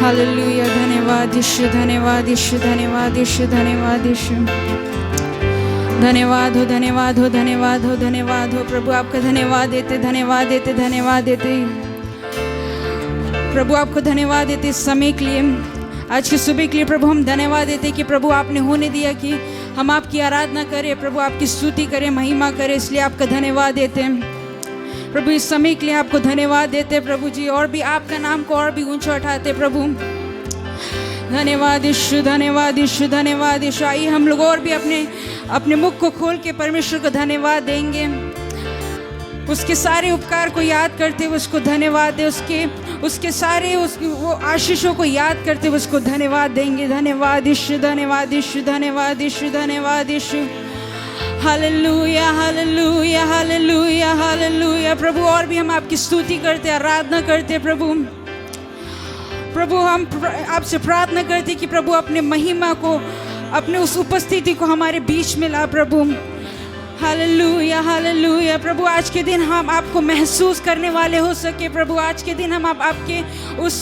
Hallelujah. धन्यवाद यीशु, धन्यवाद यीशु, धन्यवाद यीशु, धन्यवाद यीशु। धन्यवाद हो, धन्यवाद हो, धन्यवाद हो, धन्यवाद हो प्रभु। आपका धन्यवाद देते, धन्यवाद देते, धन्यवाद देते प्रभु। आपको धन्यवाद देते इस समय के लिए, आज की सुबह के लिए प्रभु। हम धन्यवाद देते कि प्रभु आपने होने दिया कि हम आपकी आराधना करें प्रभु, आपकी स्तुति करें, महिमा करें, इसलिए आपका धन्यवाद देते हैं प्रभु। इस समय के लिए आपको धन्यवाद देते प्रभु जी, और भी आपका नाम को और भी ऊंचा उठाते प्रभु। धन्यवाद यीशु, धन्यवाद यीशु, धन्यवाद यीशु। आइए हम लोग और भी अपने मुख को खोल के परमेश्वर को धन्यवाद देंगे, उसके सारे उपकार को याद करते हुए उसको धन्यवाद दे, उसके सारे वो आशीषों को याद करते हुए उसको धन्यवाद देंगे। धन्यवाद यीशु, धन्यवाद यीशु, धन्यवाद यीशु, धन्यवाद यीशु। हालेलुया, हालेलुया, हालेलुया, हालेलुया प्रभु। और भी हम आपकी स्तुति करते, आराधना करते प्रभु। प्रभु हम आपसे प्रार्थना करते कि प्रभु अपने महिमा को, अपने उस उपस्थिति को हमारे बीच में ला प्रभु। हालेलुया, हालेलुया प्रभु। आज के दिन हम आपको महसूस करने वाले हो सके प्रभु, आज के दिन हम आपके उस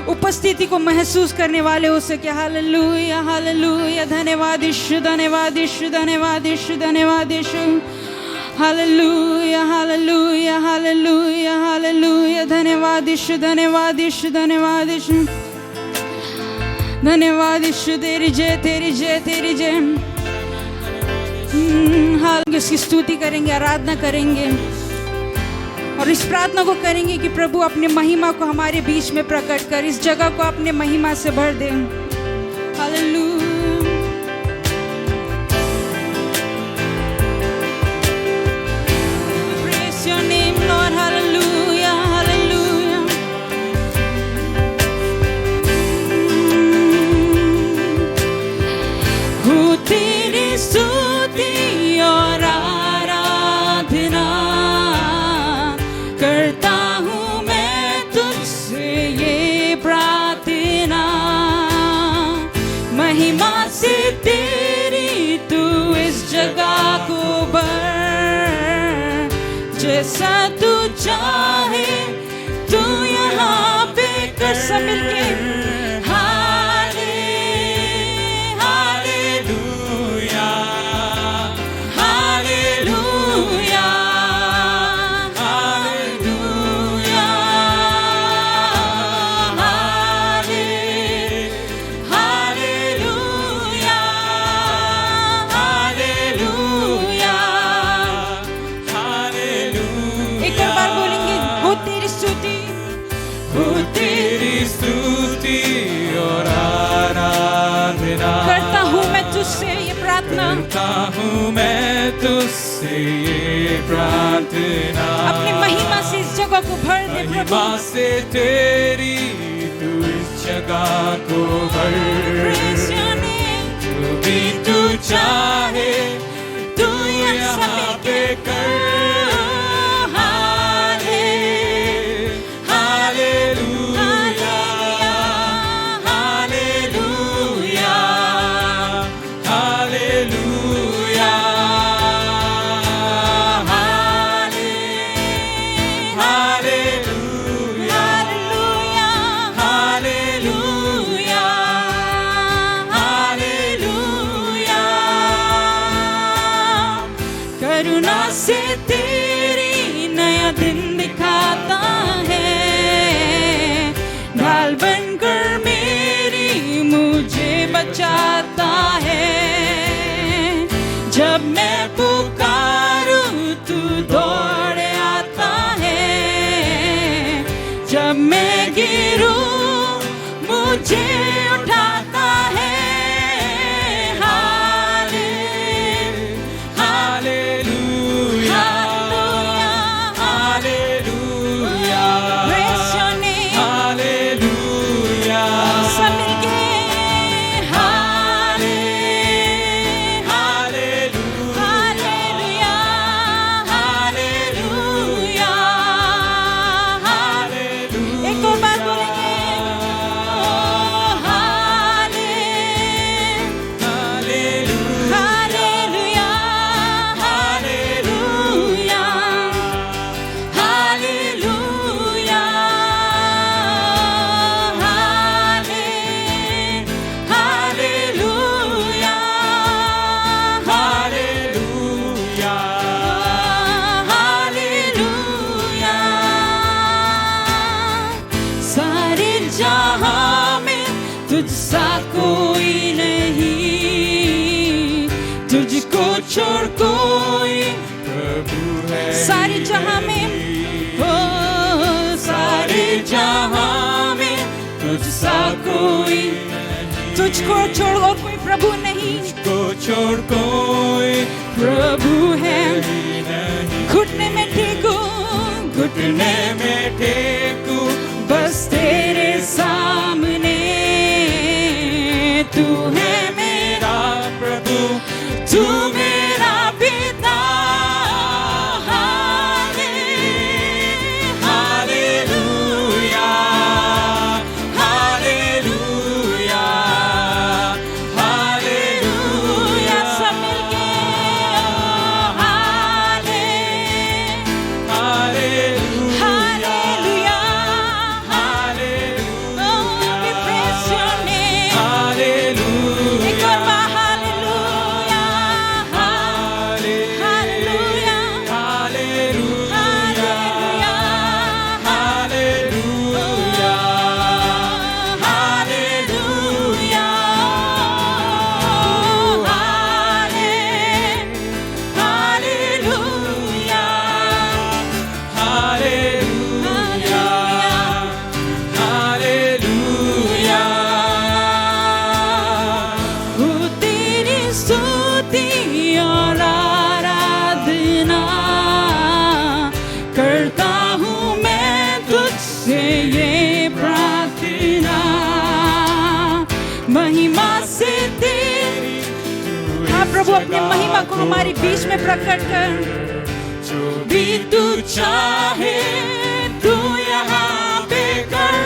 उपस्थिति को महसूस करने वाले हो सके। Hallelujah, hallelujah. धन्यवाद यीशु, धन्यवाद यीशु, धन्यवाद यीशु, धन्यवाद यीशु। Hallelujah, hallelujah, hallelujah, hallelujah. धन्यवाद यीशु, धन्यवाद यीशु, धन्यवाद यीशु, धन्यवाद यीशु। तेरी जय, तेरी जय, तेरी जय। हाल उसकी स्तुति करेंगे, आराधना करेंगे और इस प्रार्थना को करेंगे कि प्रभु अपने महिमा को हमारे बीच में प्रकट कर, इस जगह को अपने महिमा से भर दे। Hallelujah. Praise your name Lord, hallelujah, hallelujah। हो तेरी स्तुति और आराधना करता हूँ मैं तुझसे ये प्रार्थना, महिमा से तेरी तू इस जगह को भर, जैसा तू चाहे तू यहाँ पे कर। सब मिलके करता हूँ मैं तुझसे ये प्रार्थना, अपनी महिमा से इस जगह को भर दे प्रभु। महिमा से तेरी तू इस जगह को भर, जो भी तू चाहे तू यहाँ पे कर। बचाता है जब मैं पुकारूं तू दौड़ आता है, जब मैं गिरूं मुझे उठाता है। हालेलुया, छोड़ कोई प्रभु है सारे जहां में, हो सारे जहां में तुझसा कोई तुझको छोड़ और कोई प्रभु नहीं, को छोड़ कोई प्रभु है। नहीं घुटने में टेकू, घुटने में टेकू बस तेरे सामने, तू है मेरा प्रभु तू मेरा पिता हालेलुया हालेलुया हालेलुया सब मिलके hallelujah hallelujah, oh we praise your name, hallelujah एक और बार hallelujah, hallelujah, hallelujah hallelujah, hallelujah hallelujah, hallelujah hallelujah हो तेरी स्तुति और आराधना करता हूँ मैं तुझसे ये प्रार्थना, महिमा से तेरी। हाँ प्रभु, अपने महिमा को हमारे बीच में प्रकट कर, जो भी तू चाहे तू यहाँ पे कर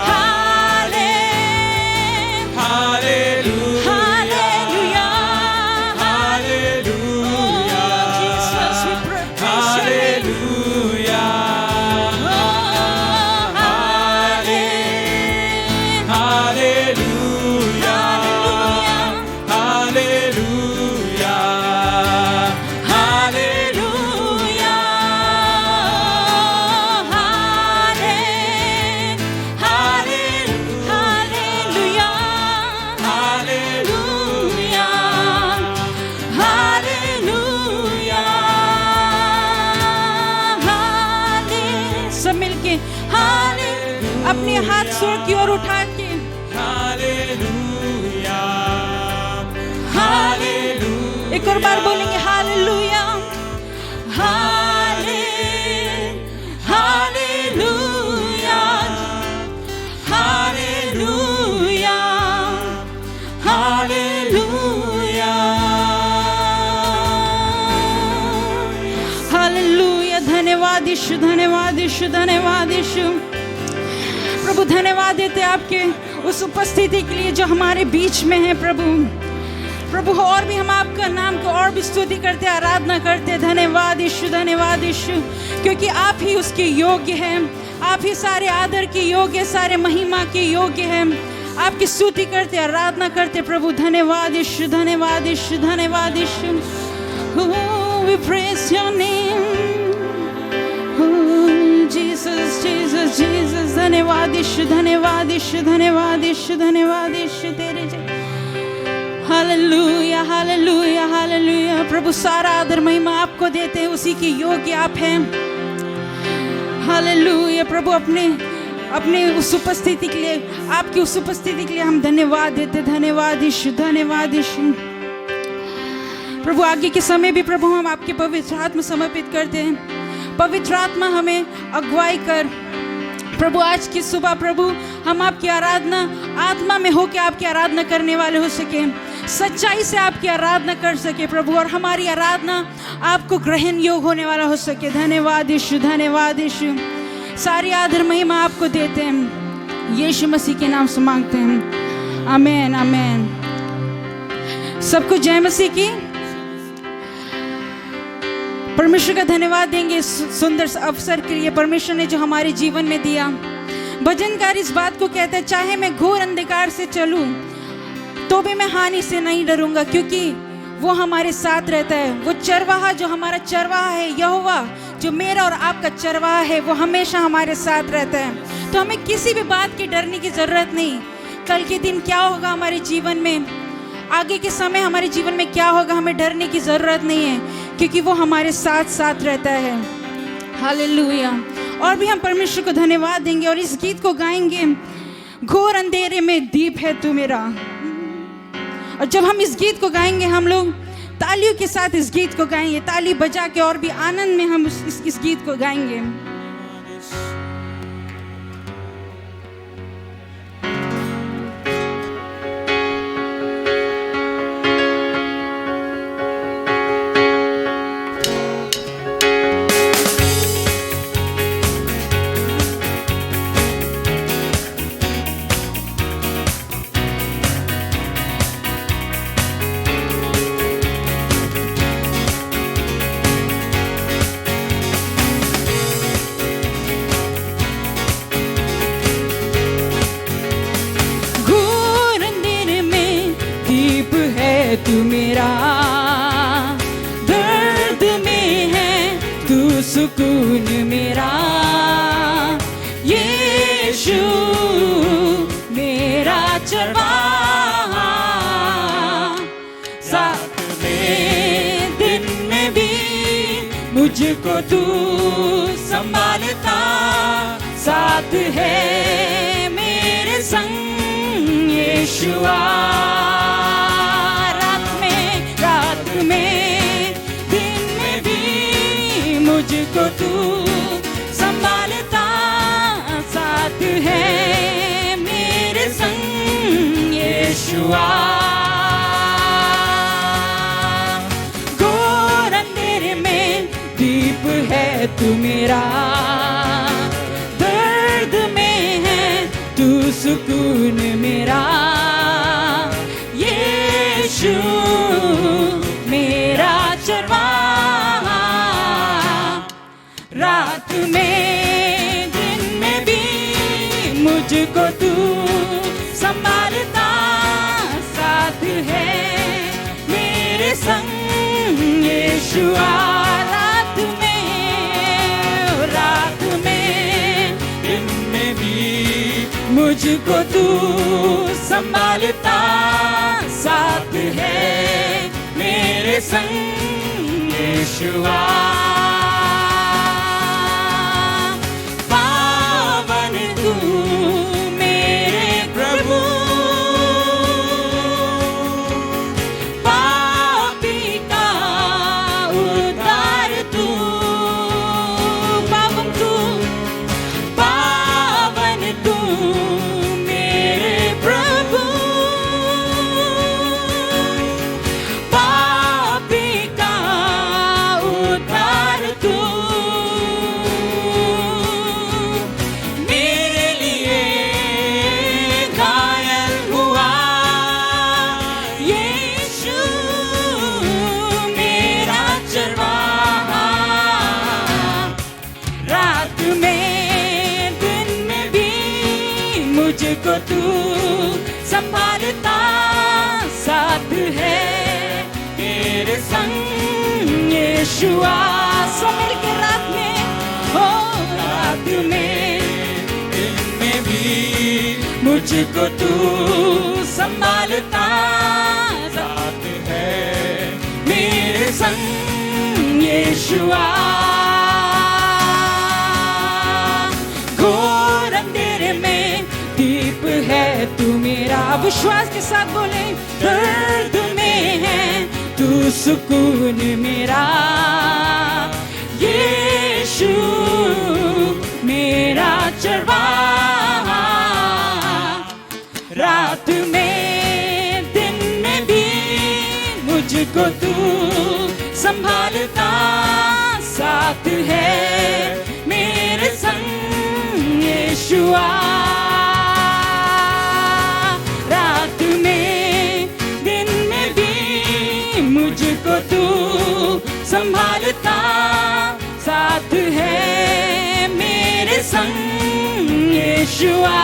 हाले hallelujah hallelujah, hallelujah Jesus, we praise your name. Hallelujah hallelujah hallelujah hallelujah सब मिलके हाले, अपने हाथ स्वर्ग की ओर उठा के हालेलुया हालेलुया एक और बार बोलेंगे हालेलुया, हाले हालेलुया, हालेलुया, हालेलुया, हालेलुया। धन्यवाद यीशु, धन्यवाद यीशु, धन्यवाद यीशु। प्रभु धन्यवाद देते आपके उस उपस्थिति के लिए जो हमारे बीच में है प्रभु। प्रभु और भी हम आपका नाम को और भी स्तुति करते, आराधना करते। धन्यवाद यीशु, धन्यवाद यीशु, क्योंकि आप ही उसके योग्य हैं, आप ही सारे आदर के योग्य, सारे महिमा के योग्य हैं। आपकी स्तुति करते, आराधना करते प्रभु। धन्यवाद यीशु, धन्यवाद यीशु, धन्यवाद यीशु। We praise your name, Jesus, Jesus, Jesus। धन्यवाद यीशु, धन्यवाद यीशु, धन्यवाद यीशु, धन्यवाद यीशु तेरे जय। Hallelujah, hallelujah, hallelujah. प्रभु सारा आदर महिमा आपको देते हैं, उसी के योग्य आप हैं। हालेलुया प्रभु, अपने उस उपस्थिति के लिए, आपकी उस उपस्थिति के लिए हम धन्यवाद देते। धन्यवाद यीशु, धन्यवाद यीशु। प्रभु आगे के समय भी प्रभु हम आपके पवित्र आत्मा समर्पित करते हैं। पवित्र आत्मा हमें अगुवाई कर प्रभु। आज की सुबह प्रभु हम आपकी आराधना आत्मा में होकर आपकी आराधना करने वाले हो सके, सच्चाई से आपकी आराधना कर सके प्रभु, और हमारी आराधना आपको ग्रहण योग्य होने वाला हो सके। धन्यवाद यीशु, धन्यवाद यीशु। सारी आदर महिमा आपको देते हैं, यीशु मसीह के नाम से मांगते हैं, आमीन, आमीन। सबको जय मसीह की। परमेश्वर का धन्यवाद देंगे सुंदर अवसर के लिए परमेश्वर ने जो हमारे जीवन में दिया। भजनकार इस बात को कहता है, चाहे मैं घोर अंधकार से चलूं तो भी मैं हानि से नहीं डरूंगा, क्योंकि वो हमारे साथ रहता है। वो चरवाहा जो हमारा चरवाहा है, यहोवा जो मेरा और आपका चरवाहा है, वो हमेशा हमारे साथ रहता है। तो हमें किसी भी बात की डरने की जरूरत नहीं। कल के दिन क्या होगा हमारे जीवन में, आगे के समय हमारे जीवन में क्या होगा हमें डरने की ज़रूरत नहीं है, क्योंकि वो हमारे साथ साथ रहता है। हालेलुया। और भी हम परमेश्वर को धन्यवाद देंगे और इस गीत को गाएंगे, घोर अंधेरे में दीप है तू मेरा। और जब हम इस गीत को गाएंगे, हम लोग तालियों के साथ इस गीत को गाएंगे, ताली बजा के और भी आनंद में हम इस गीत को गाएंगे। तू मेरा, दर्द में है तू सुकून मेरा, यीशु मेरा चरवाहा, साथ में दिन में भी मुझको तू संभालता, साथ है मेरे संग यीशुआ। मुझको तू संभालता, साथ है मेरे संग यीशुआ। घोर अंधेरे में दीप है तू मेरा, दर्द में है तू सुकून मेरा, यीशु मेरा चरवाहा, रात में दिन में भी मुझको तू संभालता, साथ है मेरे संग यीशुआ। रात में दिन में भी मुझको तू संभालता, साथ है मेरे संग यीशुआ। मुझको तू संभालता, साथ है तेरे संग यीशुआ। सब मिलके रात में, हो रात में दिन में भी मुझको तू संभालता, साथ है मेरे संग यीशुआ। घोर अंधेरे में दीप है तू मेरा, विश्वास के साथ बोले, दर्द में है तू सुकून मेरा, यीशु मेरा चरवाहा। रात में दिन में भी मुझको तू संभालता, साथ है मेरे संग यीशुआ। मुझको तू संभालता, साथ है मेरे संग यीशुआ।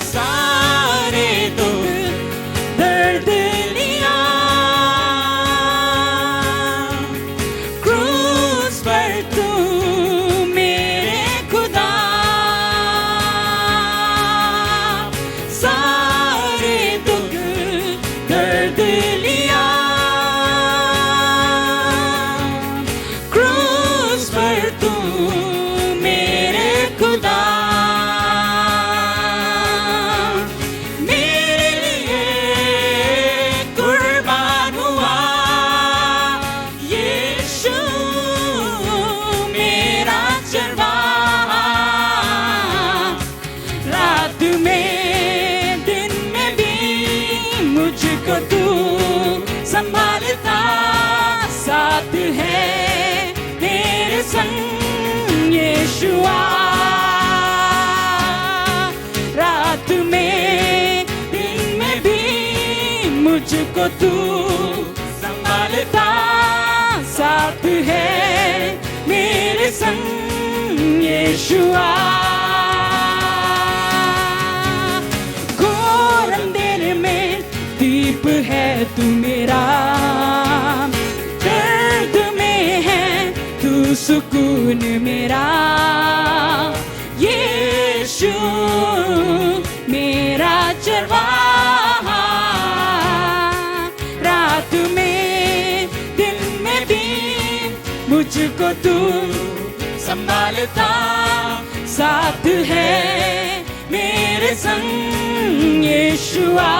सारे दुख दर्द लिया क्रूस पर तू मेरे खुदा, सारे यीशुआ। रात में दिन में भी मुझको तू संभालता साथ है मेरे संग यीशुआ। घोर अंधेरे में दीप है तू मेरा, दर्द में है तू सुकून मेरा। यीशु मेरा चरवाहा, रात में दिन में भी मुझको तू संभालता साथ है मेरे संग यीशुआ।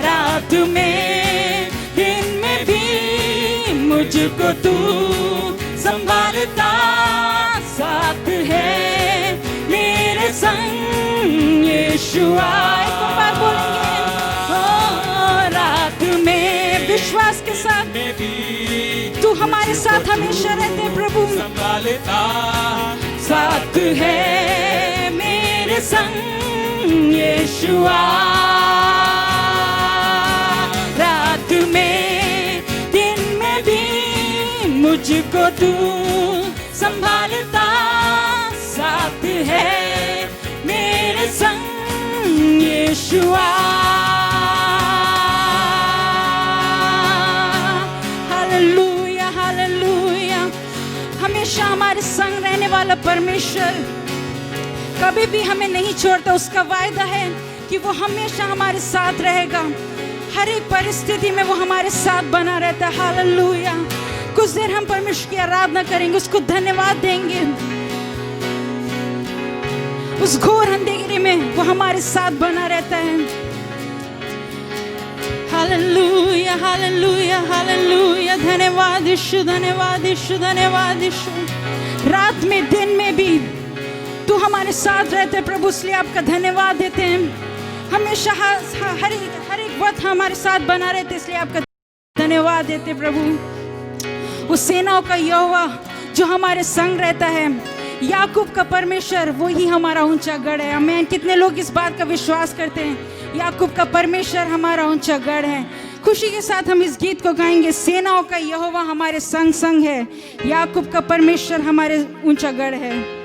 रात में दिन में भी मुझको तू संभालता साथ है मेरे संग यीशुआ। एक और बार बोलेंगे, ओ रात में विश्वास के साथ में भी तू हमारे साथ हमेशा रहते प्रभु। संभालता साथ है मेरे संग यीशुआ। रात में दिन में भी मुझको तू संभालता साथ है मेरे संग यीशुआ। Hallelujah hallelujah. हमेशा हमारे संग रहने वाला परमेश्वर कभी भी हमें नहीं छोड़ता। उसका वायदा है कि वो हमेशा हमारे साथ रहेगा, हर एक परिस्थिति में वो हमारे साथ बना रहता है। हालेलुया। कुछ देर हम परमेश्वर की आराधना करेंगे, उसको धन्यवाद देंगे। उस घोर अंधेरे में वो हमारे साथ बना रहता है। Hallelujah hallelujah hallelujah. धन्यवाद यीशु, धन्यवाद यीशु, धन्यवाद यीशु। रात में दिन में भी तू हमारे साथ रहते हैं प्रभु, इसलिए आपका धन्यवाद देते हैं। हमेशा हर एक वक्त हमारे साथ बना रहते, इसलिए आपका धन्यवाद देते प्रभु। उस सेनाओं का यहोवा जो हमारे संग रहता है, याकूब का परमेश्वर, वो ही हमारा ऊंचा गढ़ है। आमीन। कितने लोग इस बात का विश्वास करते हैं? याकूब का परमेश्वर हमारा ऊंचा गढ़ है। खुशी के साथ हम इस गीत को गाएंगे। सेनाओं का यहोवा हमारे संग संग है, याकूब का परमेश्वर हमारे ऊंचा गढ़ है।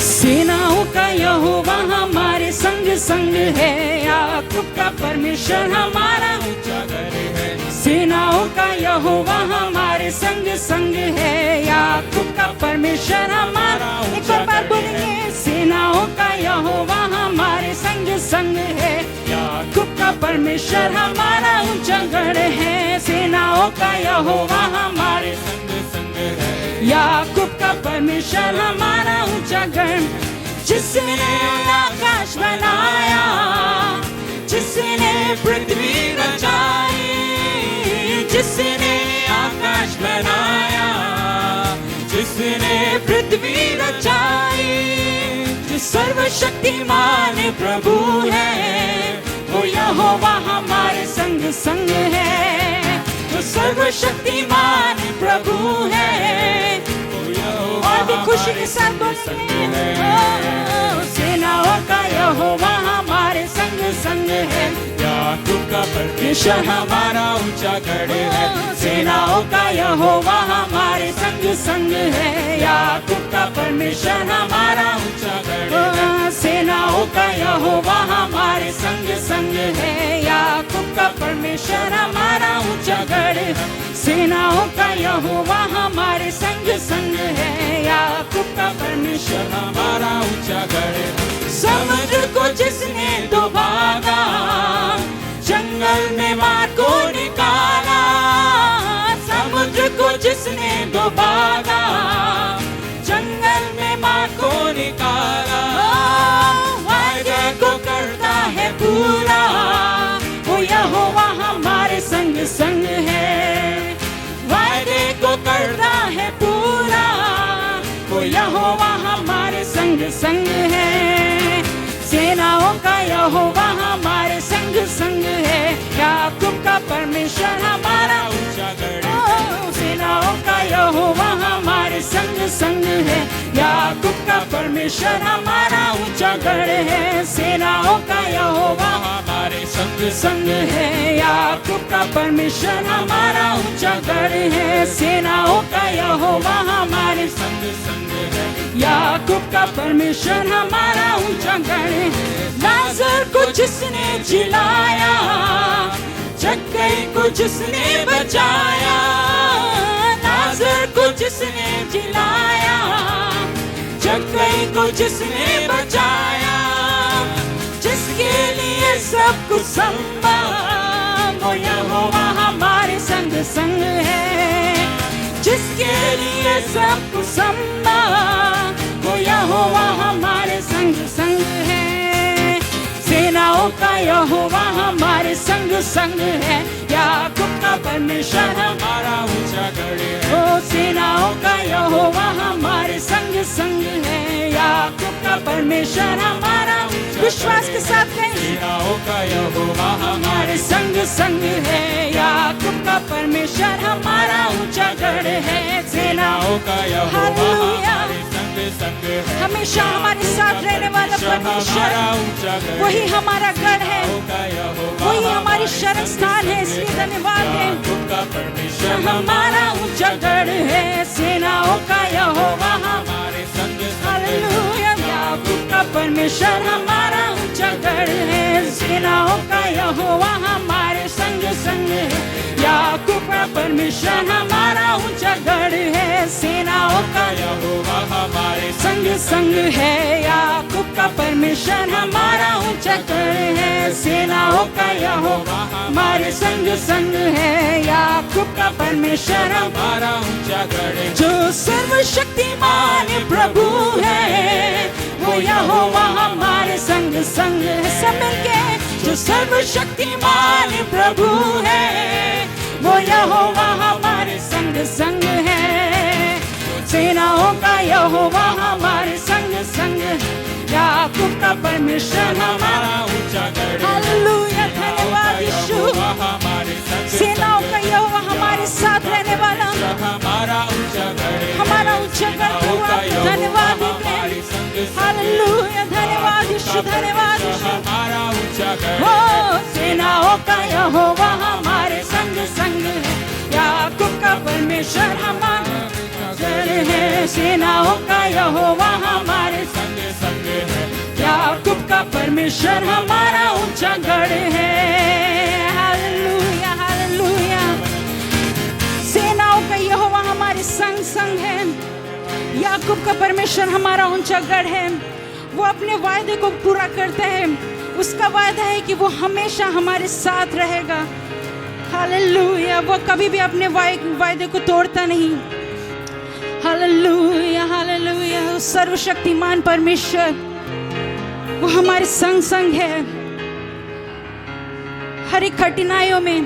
सेनाओं का यहोवा हमारे संग संग है, याकूब का परमेश्वर हमारा ऊंचा गढ़ है। सेनाओं का यहोवा हमारे संग संग है, याकूब का परमेश्वर हमारा। एक और बार बोलेंगे, सेनाओं का यहोवा हमारे संग संग है, याकूब का परमेश्वर हमारा ऊंचा गढ़ है। सेनाओं का यहोवा हमारे संग संग है, याकूब का परमेश्वर हमारा ऊंचा गढ़। जिसने आकाश बनाया, जिसने पृथ्वी रचाई, जिसने आकाश बनाया, जिसने पृथ्वी रचाई, जो सर्वशक्तिमान प्रभु है, वो यहोवा हमारे संग संग है। जो सर्वशक्तिमान प्रभु है, और भी खुशी के साथ बोलेंगे, सेनाओं का यहोवा हमारे संग संग है, याकूब का परमेश्वर हमारा ऊंचा गढ़ है। सेनाओं का यहोवा हमारे संग संग है, याकूब का परमेश्वर हमारा ऊंचा गढ़ है। सेनाओं का यहोवा हमारे संग संग है, याकूब का परमेश्वर हमारा ऊंचा गढ़ है। सेनाओं का यहोवा हमारे संग संग है, याकूब का परमेश्वर हमारा ऊंचा गढ़ है। समुद्र को जिसने डुबागा, जंगल में मार को निकाला। समुद्र को जिसने डुबागा, जंगल में मार को निकाला। वायदे को करता है पूरा, यहोवा हमारे संग संग है, याकूब का परमेश्वर हमारा ऊंचा गढ़ ओ, सेनाओं का यहोवा हमारे संग संग है, याकूब का परमेश्वर हमारा ऊंचा गढ़ है, सेनाओं का यहोवा हमारे संग संग है, याकूब का परमेश्वर हमारा ऊंचा गढ़ है, सेनाओं का यहोवा हमारे संग संग है, याकूब का परमेश्वर हमारा ऊंचा गढ़ है। नाज़र को जिसने जिलाया, जक्कई को जिसने बचाया, नाज़र को जिसने जिलाया, जक्कई को जिसने बचाया, जिसके लिए सब कुछ संभव, वो यहोवा हमारे संग संग है, जिसके लिए सब कुछ संभव, वो यहोवा हमारे संग संग है, सेनाओं का यहोवा हमारे संग संग है, याकूब का परमेश्वर हमारा ऊंचा गढ़ है, ओ सेनाओं का यहोवा हमारे संग संग है, याकूब का परमेश्वर हमारा विश्वास के साथ कहें, सेनाओं का यहोवा हमारे संग संग है, याकूब का परमेश्वर हमारा ऊंचा गढ़ है, सेनाओं का यहोवा हालेलुया। हमारे संग संग है, हमेशा हमारे साथ रहने वाला परमेश्वर हमारा ऊंचा गढ़ वही हमारा गढ़ है, का यहोवा वही हमारी शरण स्थान है, इसलिए धन्यवाद है। याकूब का परमेश्वर हमारा ऊंचा गढ़ है, सेनाओं का यहोवा हमारे संग संग है, हालेलुया। याकूब का परमेश्वर हमारा ऊंचा गढ़ है, सेनाओं का यहोवा हमारे संग संग है, याकूब का परमेश्वर हमारा ऊंचा गढ़ है, सेनाओं का यहोवा हमारे संग संग है, याकूब का परमेश्वर हमारा ऊंचा गढ़ है, सेनाओं का यहोवा हमारे संग संग है, याकूब का परमेश्वर हमारा ऊंचा गढ़ है, जो सर्वशक्तिमान प्रभु है, वो यहोवा हमारे संग संग है, सब मिलके जो सर्वशक्तिमान प्रभु है, वो यहोवा हमारे संग संग है, सेनाओं का यहोवा हमारे संग संग है, याकूब का परमेश्वर हमारा ऊंचा गढ़ है, हालेलुया। धन्यवाद यीशु, यहोवा हमारे संग सेनाओं का यहोवा हमारे साथ रहने वाला हमारा ऊंचा गढ़ है, हमारा ऊंचा गढ़ प्रभु आपको धन्यवाद देते हैं, हालेलुया। धन्यवाद यीशु, धन्यवाद यीशु, हमारा ऊंचा गढ़ ओ सेनाओं का यहोवा हमारे संग संग है, याकूब का परमेश्वर हमारा गढ़ है, सेनाओं का यहोवा हमारे संग संग है, याकूब का परमेश्वर हमारा ऊंचा गढ़ है, हालेलुया हालेलुया। सेनाओं का यहोवा हमारे संग संग है, याकूब का परमेश्वर हमारा ऊंचा गढ़ है, वो अपने वायदे को पूरा करता है, उसका वायदा है कि वो हमेशा हमारे साथ रहेगा, हालेलुया। वो कभी भी अपने वायदे को तोड़ता नहीं, हालेलुया हालेलुया। सर्वशक्तिमान परमेश्वर वो हमारे संग संग है, हर एक कठिनाइयों में,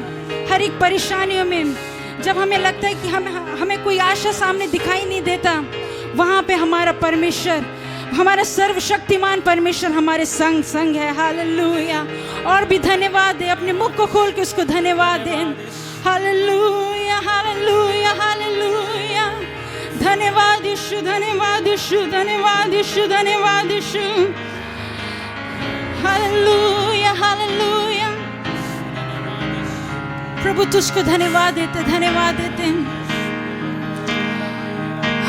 हर एक परेशानियों में, जब हमें लगता है कि हमें कोई आशा सामने दिखाई नहीं देता, वहाँ पे हमारा परमेश्वर, हमारा सर्वशक्तिमान परमेश्वर हमारे संग संग है, हालेलुया। और भी धन्यवाद दे, अपने मुख को खोल के उसको धन्यवाद दे, हालेलुया हालेलुया हालेलुया। धन्यवाद यीशु, धन्यवाद यीशु, धन्यवाद यीशु, धन्यवाद यीशु, हालेलुया हालेलुया। प्रभु तुझको धन्यवाद देते, धन्यवाद देते,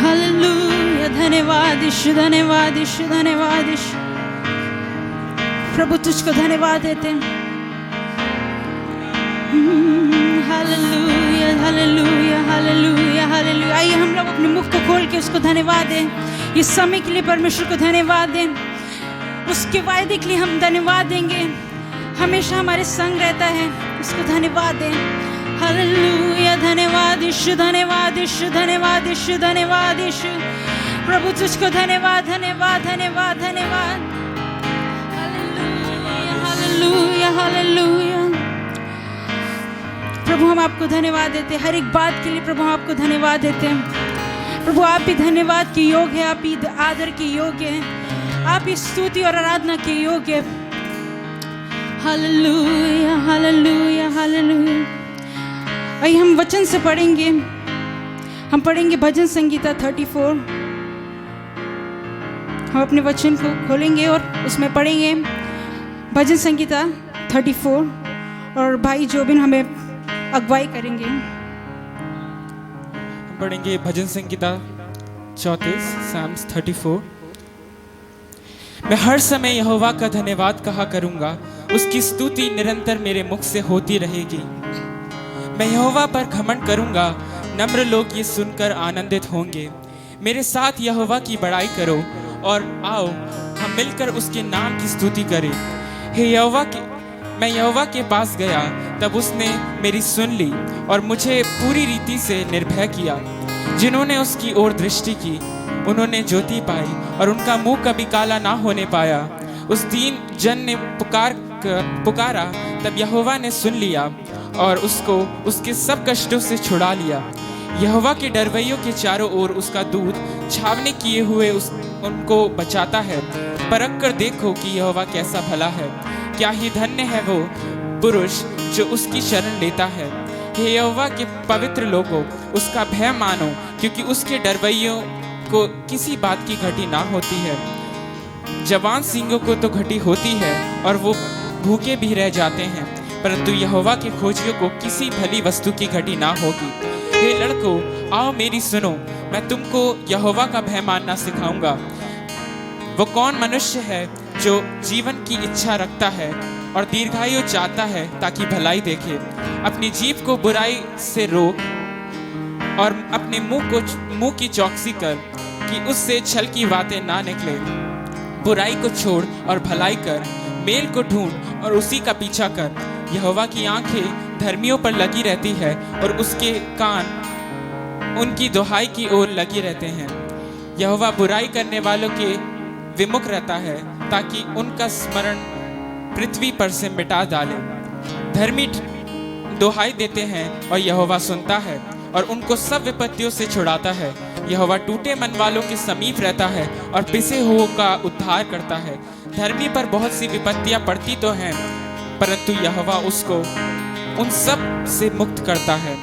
हालेलुया। धन्यवाद यीशु, धन्यवाद यीशु, धन्यवाद यीशु। प्रभु तुझको धन्यवाद देते, हालेलुया हालेलुया हालेलुया हालेलुया। आइए हम लोग अपने मुख को खोल के उसको धन्यवाद दें, इस समय के लिए परमेश्वर को धन्यवाद दें, उसके वायदे के लिए हम धन्यवाद देंगे, हमेशा हमारे संग रहता है, उसको धन्यवाद दें, हालेलुया। धन्यवाद यीशु, धन्यवाद यीशु, धन्यवाद यीशु, धन्यवाद यीशु। प्रभु तुझको धन्यवाद धन्यवाद धन्यवाद धन्यवाद, हालेलुया हालेलुया हालेलुया। प्रभु हम आपको धन्यवाद देते हैं, हर एक बात के लिए प्रभु हम आपको धन्यवाद देते हैं। प्रभु आप भी धन्यवाद के योग्य है, आप ही आदर के योग्य है, आप ही स्तुति और आराधना के योग्य है। Hallelujah hallelujah hallelujah. आइए हम वचन से पढ़ेंगे। हम पढ़ेंगे भजन संगीता 34। हम अपने वचन को खोलेंगे और उसमें पढ़ेंगे भजन संगीता 34 और भाई जोबिन हमें अगुवाई करेंगे। हम पढ़ेंगे भजन संगीता 34 Psalms 34। मैं हर समय यहोवा का धन्यवाद कहा करूंगा, उसकी स्तुति निरंतर मेरे मुख से होती रहेगी। मैं यहोवा पर घमंड करूंगा, नम्र लोग ये सुनकर आनंदित होंगे। मेरे साथ यहोवा की बड़ाई करो और आओ हम मिलकर उसके नाम की स्तुति करें। मैं यहोवा के पास गया, तब उसने मेरी सुन ली और मुझे पूरी रीति से निर्भय किया। जिन्होंने उसकी ओर दृष्टि की उन्होंने ज्योति पाई और उनका मुंह कभी काला ना होने पाया। उस दीन जन ने पुकारा, तब यहोवा ने सुन लिया और उसको उसके सब कष्टों से छुड़ा लिया। यहोवा के डरवैयों के चारों ओर उसका दूत छावनी किए हुए उनको बचाता है। परख कर देखो कि यहोवा कैसा भला है। क्या ही धन्य है वो पुरुष जो उसकी शरण लेता है। हे यहोवा के पवित्र लोगों, उसका भय मानो, क्योंकि उसके डरवैयों को किसी बात की घटी ना होती है। जवान सिंहों को तो घटी होती है और वो भूखे भी रह जाते हैं, परंतु यहोवा के खोजियों को किसी भली वस्तु की घटी ना होगी। हे लड़कों, आओ मेरी सुनो, मैं तुमको यहोवा का भय मानना सिखाऊंगा। वो कौन मनुष्य है जो जीवन की इच्छा रखता है और दीर्घायु चाहता है ताकि भलाई देखे। अपनी जीभ को बुराई से रोक और अपने मुंह की चौकसी कर कि उससे छल की बातें ना निकले। बुराई को छोड़ और भलाई कर, मेल को ढूंढ और उसी का पीछा कर। यहोवा की आंखें धर्मियों पर लगी रहती है और उसके कान उनकी दुहाई की ओर लगे रहते हैं। यहोवा बुराई करने वालों के विमुख रहता है ताकि उनका स्मरण पृथ्वी पर से मिटा डाले। धर्मी दुहाई देते हैं और यहोवा सुनता है और उनको सब विपत्तियों से छुड़ाता है। यहोवा टूटे मन वालों के समीप रहता है और पिसे हुओं का उद्धार करता है। धर्मी पर बहुत सी विपत्तियां पड़ती तो हैं, परंतु यहोवा उसको उन सब से मुक्त करता है।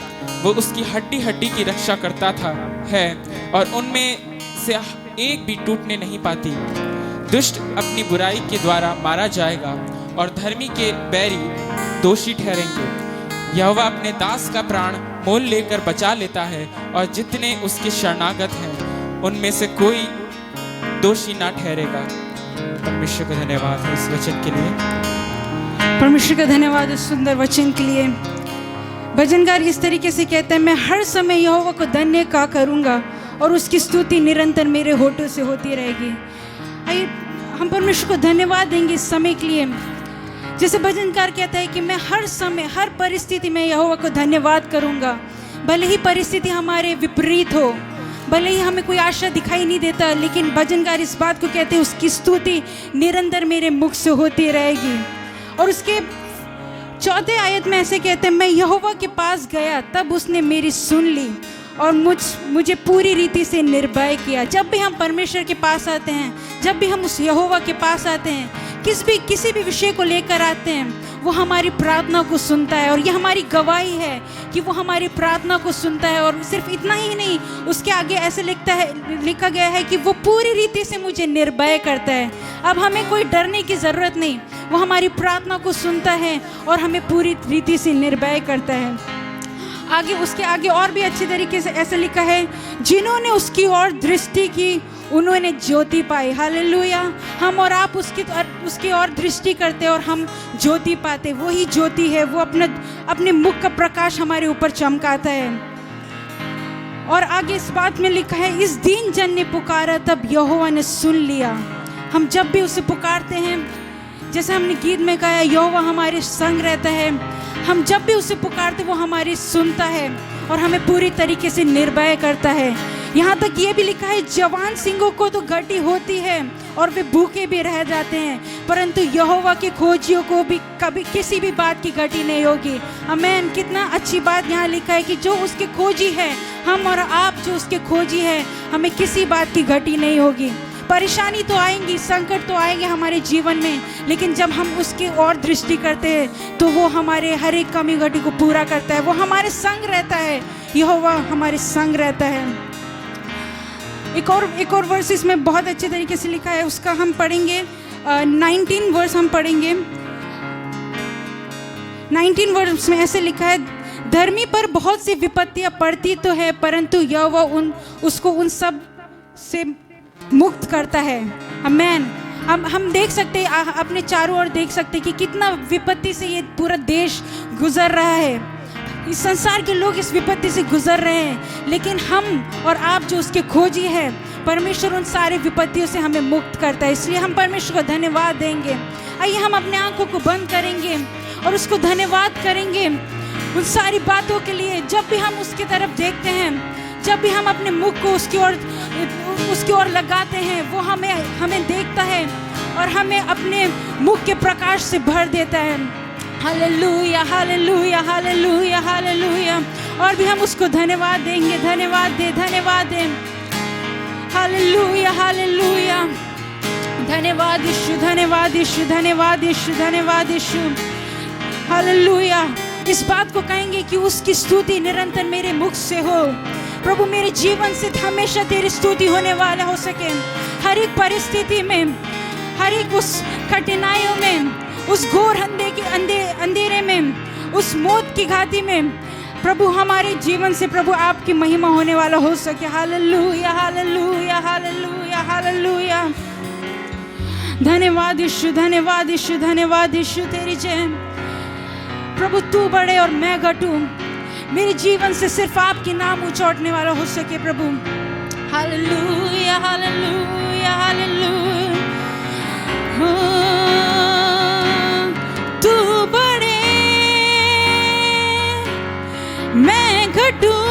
वो उसकी हड्डी हड्डी की रक्षा करता है और उनमें से एक भी टूटने नहीं पाती। दुष्ट अपनी बुराई के द्वारा मारा जाएगा और धर्मी के बैरी दोषी ठहरेंगे। यहोवा अपने दास का प्राण मोल लेकर बचा लेता है और जितने उसके शरणागत हैं उनमें से कोई दोषी ना ठहरेगा। परमेश्वर का धन्यवाद है इस वचन के लिए। परमेश्वर का धन्यवाद इस सुंदर वचन के लिए। भजनकार इस तरीके से कहता है, मैं हर समय यहोवा को धन्य कहा करूंगा और उसकी स्तुति निरंतर मेरे होठों से होती रहेगी। आइए हम परमेश्वर को धन्यवाद देंगे इस समय के लिए। जैसे भजनकार कहता है कि मैं हर समय हर परिस्थिति में यहोवा को धन्यवाद करूंगा। भले ही परिस्थिति हमारे विपरीत हो, भले ही हमें कोई आशा दिखाई नहीं देता, लेकिन भजनकार इस बात को कहते हैं उसकी स्तुति निरंतर मेरे मुख से होती रहेगी। और उसके 4 आयत में ऐसे कहते हैं, मैं यहोवा के पास गया, तब उसने मेरी सुन ली और मुझे पूरी रीति से निर्भय किया। जब भी हम परमेश्वर के पास आते हैं, जब भी हम उस यहोवा के पास आते हैं, किसी भी विषय को लेकर आते हैं, वो हमारी प्रार्थना को सुनता है। और ये हमारी गवाही है कि वो हमारी प्रार्थना को सुनता है। और सिर्फ इतना ही नहीं, उसके आगे ऐसे लिखा गया है कि वो पूरी रीति से मुझे निर्भय करता है। अब हमें कोई डरने की ज़रूरत नहीं, वो हमारी प्रार्थना को सुनता है और हमें पूरी रीति से निर्भय करता है। उसके आगे और भी अच्छी तरीके से ऐसे लिखा है, जिन्होंने उसकी ओर दृष्टि की उन्होंने ज्योति पाई। हालेलुया। हम और आप उसकी ओर दृष्टि करते और हम ज्योति पाते। वही ज्योति है, वो अपने मुख का प्रकाश हमारे ऊपर चमकाता है। और आगे इस बात में लिखा है, इस दीन जन ने पुकारा, तब यहोवा ने सुन लिया। हम जब भी उसे पुकारते हैं, जैसे हमने गीत में कहा, यहोवा हमारे संग रहता है। हम जब भी उसे पुकारते, वो हमारी सुनता है और हमें पूरी तरीके से निर्भय करता है। यहाँ तक ये भी लिखा है, जवान सिंहों को तो घटी होती है और वे भूखे भी रह जाते हैं, परंतु यहोवा के खोजियों को भी कभी किसी भी बात की घटी नहीं होगी। आमीन। कितना अच्छी बात यहाँ लिखा है कि जो उसके खोजी है, हम और आप जो उसके खोजी है, हमें किसी बात की घटी नहीं होगी। परेशानी तो आएंगी, संकट तो आएंगे हमारे जीवन में, लेकिन जब हम उसकी ओर दृष्टि करते हैं तो वो हमारे हर एक कमी घटी को पूरा करता है। वो हमारे संग रहता है, यहोवा हमारे संग रहता है। एक और वर्स इसमें बहुत अच्छे तरीके से लिखा है, उसका हम पढ़ेंगे 19 वर्स हम पढ़ेंगे। 19 वर्स में ऐसे लिखा है, धर्मी पर बहुत सी विपत्तियां पड़ती तो है, परंतु यहोवा उसको उन सब से मुक्त करता है। आमीन। हम देख सकते हैं, अपने चारों ओर देख सकते हैं कि कितना विपत्ति से ये पूरा देश गुजर रहा है। इस संसार के लोग इस विपत्ति से गुजर रहे हैं, लेकिन हम और आप जो उसके खोजी है, परमेश्वर उन सारी विपत्तियों से हमें मुक्त करता है। इसलिए हम परमेश्वर को धन्यवाद देंगे। आइए हम अपने आंखों को बंद करेंगे और उसको धन्यवाद करेंगे उन सारी बातों के लिए। जब भी हम उसकी तरफ देखते हैं, जब भी हम अपने मुख को उसकी ओर लगाते हैं, वो हमें देखता है और हमें अपने मुख के प्रकाश से भर देता है। Hallelujah, hallelujah, hallelujah, hallelujah. और भी हम उसको धन्यवाद देंगे, धन्यवाद दे। Hallelujah, hallelujah. धन्यवाद यीशु, धन्यवाद यीशु, धन्यवाद यीशु, धन्यवाद यीशु। हालेलुया। इस बात को कहेंगे कि उसकी स्तुति निरंतर मेरे मुख से हो। प्रभु मेरे जीवन से हमेशा तेरी स्तुति होने वाला हो सके। हर एक परिस्थिति में, हर एक उस कठिनाइयों में, उस घोर अंधेरे में, उस मौत की घाटी में, प्रभु हमारे जीवन से प्रभु आपकी महिमा होने वाला हो सके। Hallelujah, hallelujah, hallelujah, hallelujah. धन्यवाद यीशु, धन्यवाद यीशु, धन्यवाद यीशु। तेरी जय प्रभु। तू बढ़े और मैं घटूं, मेरे जीवन से सिर्फ आपके नाम ऊंचा उठने वाला हो सके प्रभु। Hallelujah, hallelujah, hallelujah. तू बढ़े मैं घटूं,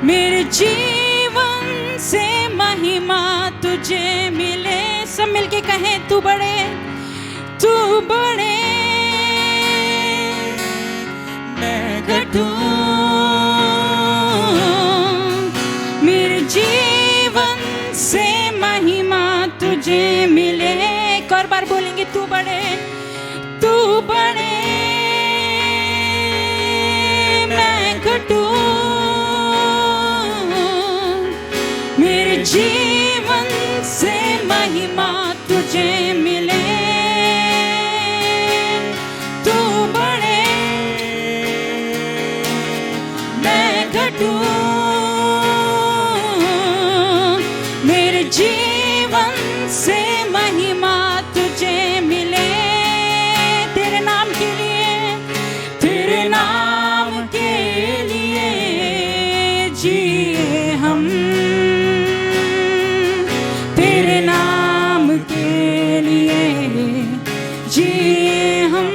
मेरे जीवन से महिमा तुझे मिले। सब मिलके कहें, तू बढ़े, तू बढ़े मैं घटूं, मेरे जीवन से महिमा तुझे मिले। एक और बार बोलेंगे, तू बढ़े, तू बढ़े मैं घटूं, मेरे जीवन से महिमा तुझे मिले। मेरे जीवन से महिमा तुझे मिले। तेरे नाम के लिए, तेरे नाम के लिए जिए हम, तेरे नाम के लिए जिए हम,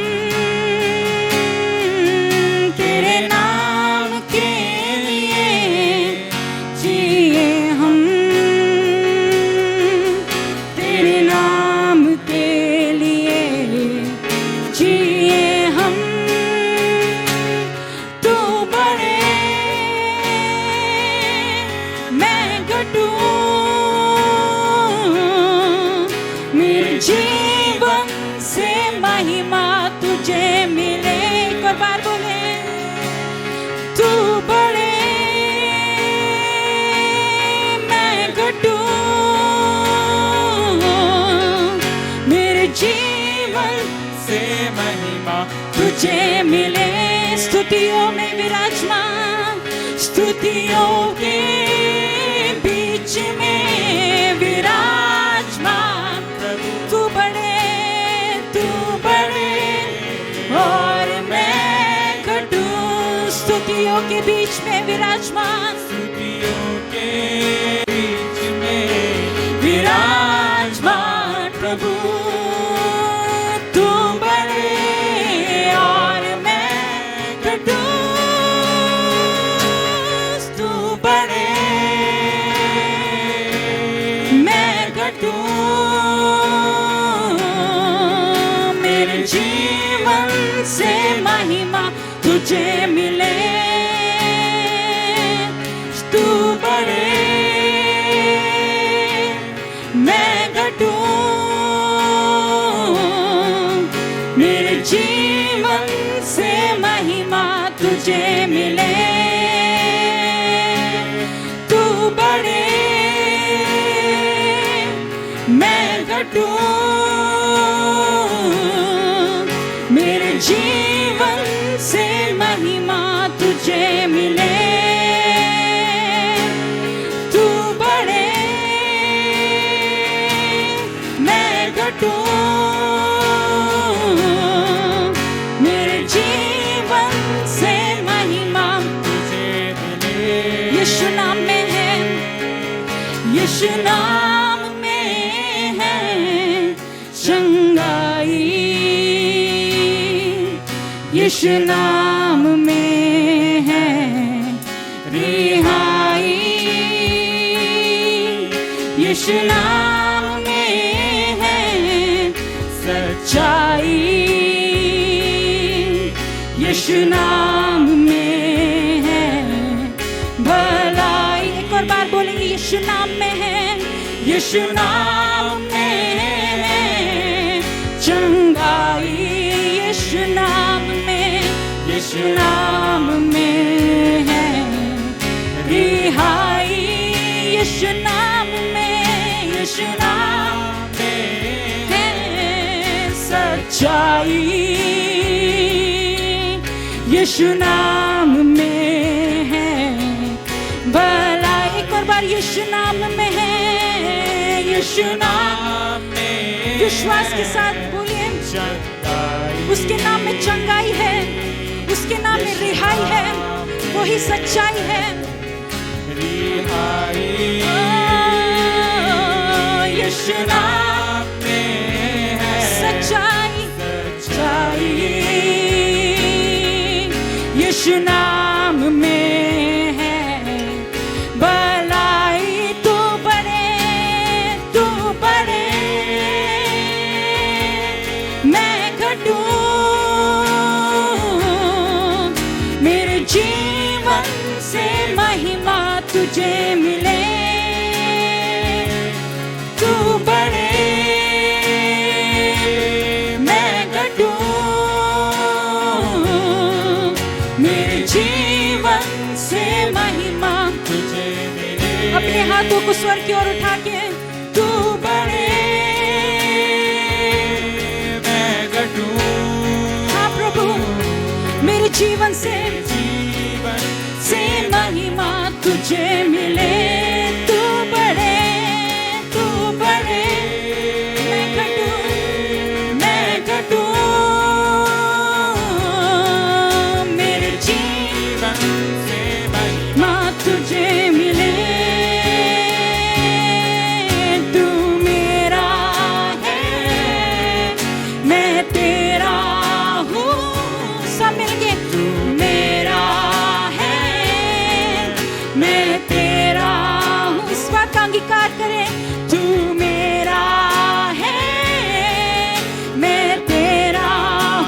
तेरे नाम के लिए जिए हम, तेरे नाम के लिए जिए हम। तू बढ़े मैं घटूं, मेरे जीवन से महिमा तुझे मिले। एक और बार बोले, तू बढ़े मैं घटूं, मेरे जीवन से महिमा तुझे मिले। स्तुतियों में विराजमान, स्तुतियों के बीच में विराजमान प्रभु। तू बढ़े और मैं घटूं, स्तुतियों के बीच में विराजमान, स्तुतियों के बीच में विराजमान प्रभु। तू बढ़े और मैं घटूं, तू बढ़े मैं घटूं, मेरे जीवन से महिमा तुझे मिले। तू बढ़े मेरे जीवन से महिमा तुझे मिले। तू बढ़े मैं घटूं, मेरे जीवन से महिमा तुझे मिले। तू बढ़े मैं घटूं, मेरे जीवन से महिमा तुझे मिले। यीशु नाम में है, यीशु नाम में है चंगाई, यीशु नाम में है रिहाई, यीशु नाम में है सच्चाई, यीशु नाम में है भलाई। एक और बार बोलेंगे, यीशु नाम में है, यीशु नाम में है चंगाई, यीशु नाम में, यीशु नाम में है रिहाई, यीशु नाम में, यीशु नाम में है सच्चाई, यीशु नाम में है भलाई। एक और बार, यीशु नाम में है, यीशु नाम में विश्वास के साथ बोलिए। उसके नाम में चंगाई है, उसके नाम में रिहाई है, वही सच्चाई है। यीशु नाम में है सच्चाई, सच्चाई, यीशु नाम में है भलाई। तू बढ़े, तू बढ़े मैं घटूं, मेरे जीवन से महिमा तुझे मिले। तू बढ़े मैं घटूं, मेरे जीवन से महिमा तुझे मिले। अपने हाथों को स्वर की ओर उठा के, तू बढ़े मैं घटूं। हाँ प्रभु, मेरे जीवन से महिमा तुझे मिले। तू बढ़े, तू बढ़े मैं घटूं, मैं घटूं, मेरे जीवन से महिमा तुझे मिले। तू मेरा है, मैं तेरा हूँ। सब मिलके, तू मेरा है, मैं तेरा हूँ। इस बात का अंगीकार करें, तू मेरा है, मैं तेरा।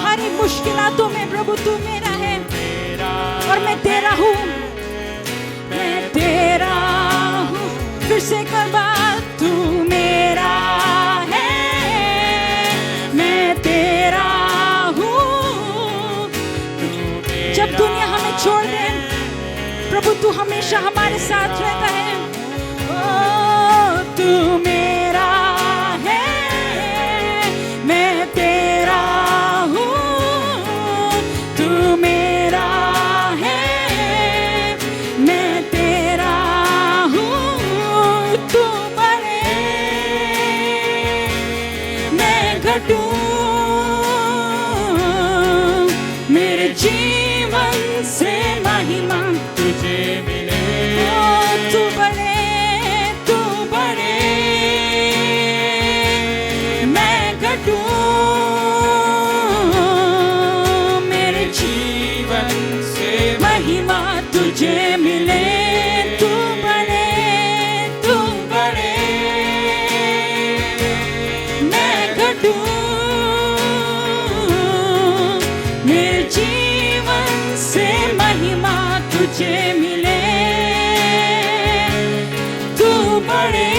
हर एक मुश्किलातों में प्रभु तू मेरा है और मैं तेरा हूँ, मैं तेरा हूँ। फिर से कर बात, तू मेरा है, मैं तेरा हूँ। जब दुनिया हमें छोड़ दे प्रभु, तू हमेशा हमारे साथ रहता है। ओ तू मेरा है, मैं तेरा हूँ। तू मेरा है, मैं तेरा हूँ। तू बढ़े मैं घटूं, मेरे जीवन से महिमा तुझे मिले। ओ तू बढ़े, तू बढ़े मैं घटूं, मेरे जीवन से महिमा तुझे मिले। तू बढ़े, तू बढ़े मैं घटूं, मेरे जीवन से महिमा तुझे मिले। तू बढ़े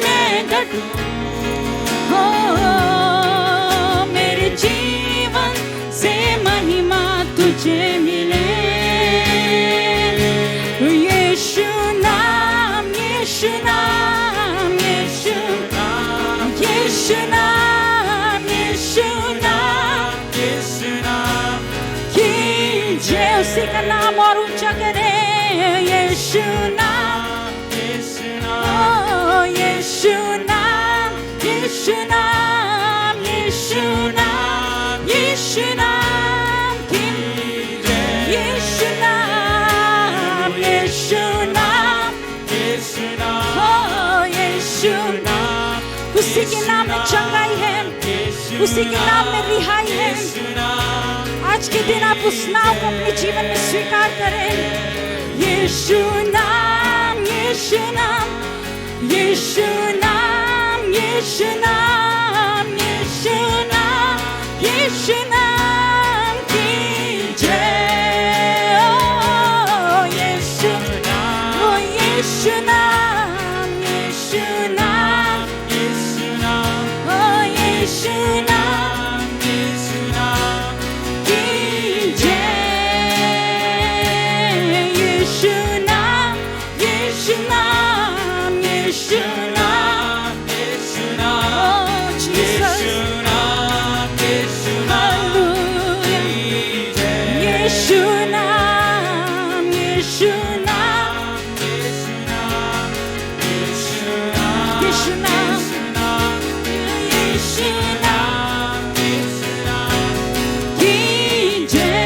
मैं घटूं, हो उसी का नाम और ऊंचा करें। यीशु नाम, ओ यीशु नाम, यीशु नाम, यीशु नाम, यीशु नाम की जय। यीशु नाम, यीशु नाम, यीशु नाम, ओ यीशु नाम। उसी के नाम में चंगाई है, उसी के नाम में रिहाई है। आज के दिन आप उस नाम को अपने जीवन में स्वीकार करें। यीशु नाम, यीशु नाम, यीशु नाम, यीशु नाम, यीशु नाम, यीशु नाम की जय। ओ यीशु नाम, ओ यीशु नाम, यीशु नाम, यीशु नाम, ओ यीशु नाम, यीशु नाम की जय। यीशु नाम, यीशु नाम, यीशु नाम, यीशु नाम, ओ जीसस, हालेलुया। यीशु नाम, यीशु नाम, यीशु नाम, यीशु नाम, यीशु नाम, यीशु नाम की जय।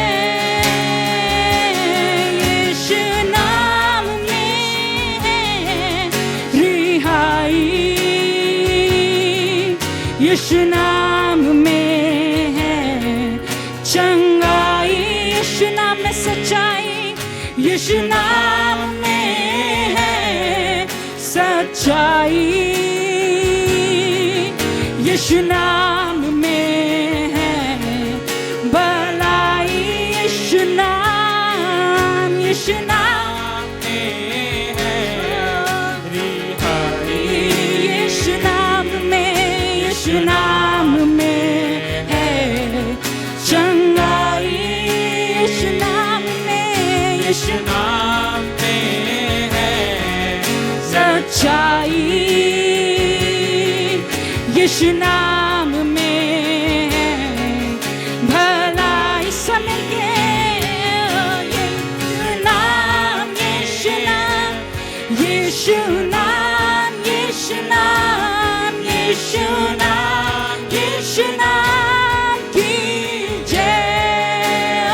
यीशु नाम में है रिहाई, यीशु नाम में है चंगाई, यीशु नाम में सच्चाई, यीशु नाम में है सच्चाई, यीशु नाम में है भलाई, यीशु नाम, यीशु नाम में है रिहाई, यीशु नाम में, यीशु नाम में है चंगाई, यीशु नाम में, यीशु नाम में है सच्चाई, यीशु नाम में है भलाई। समय के यीशु नाम, यीशु नाम, यीशु नाम, यीशु नाम, यीशु नाम, यीशु नाम की जय।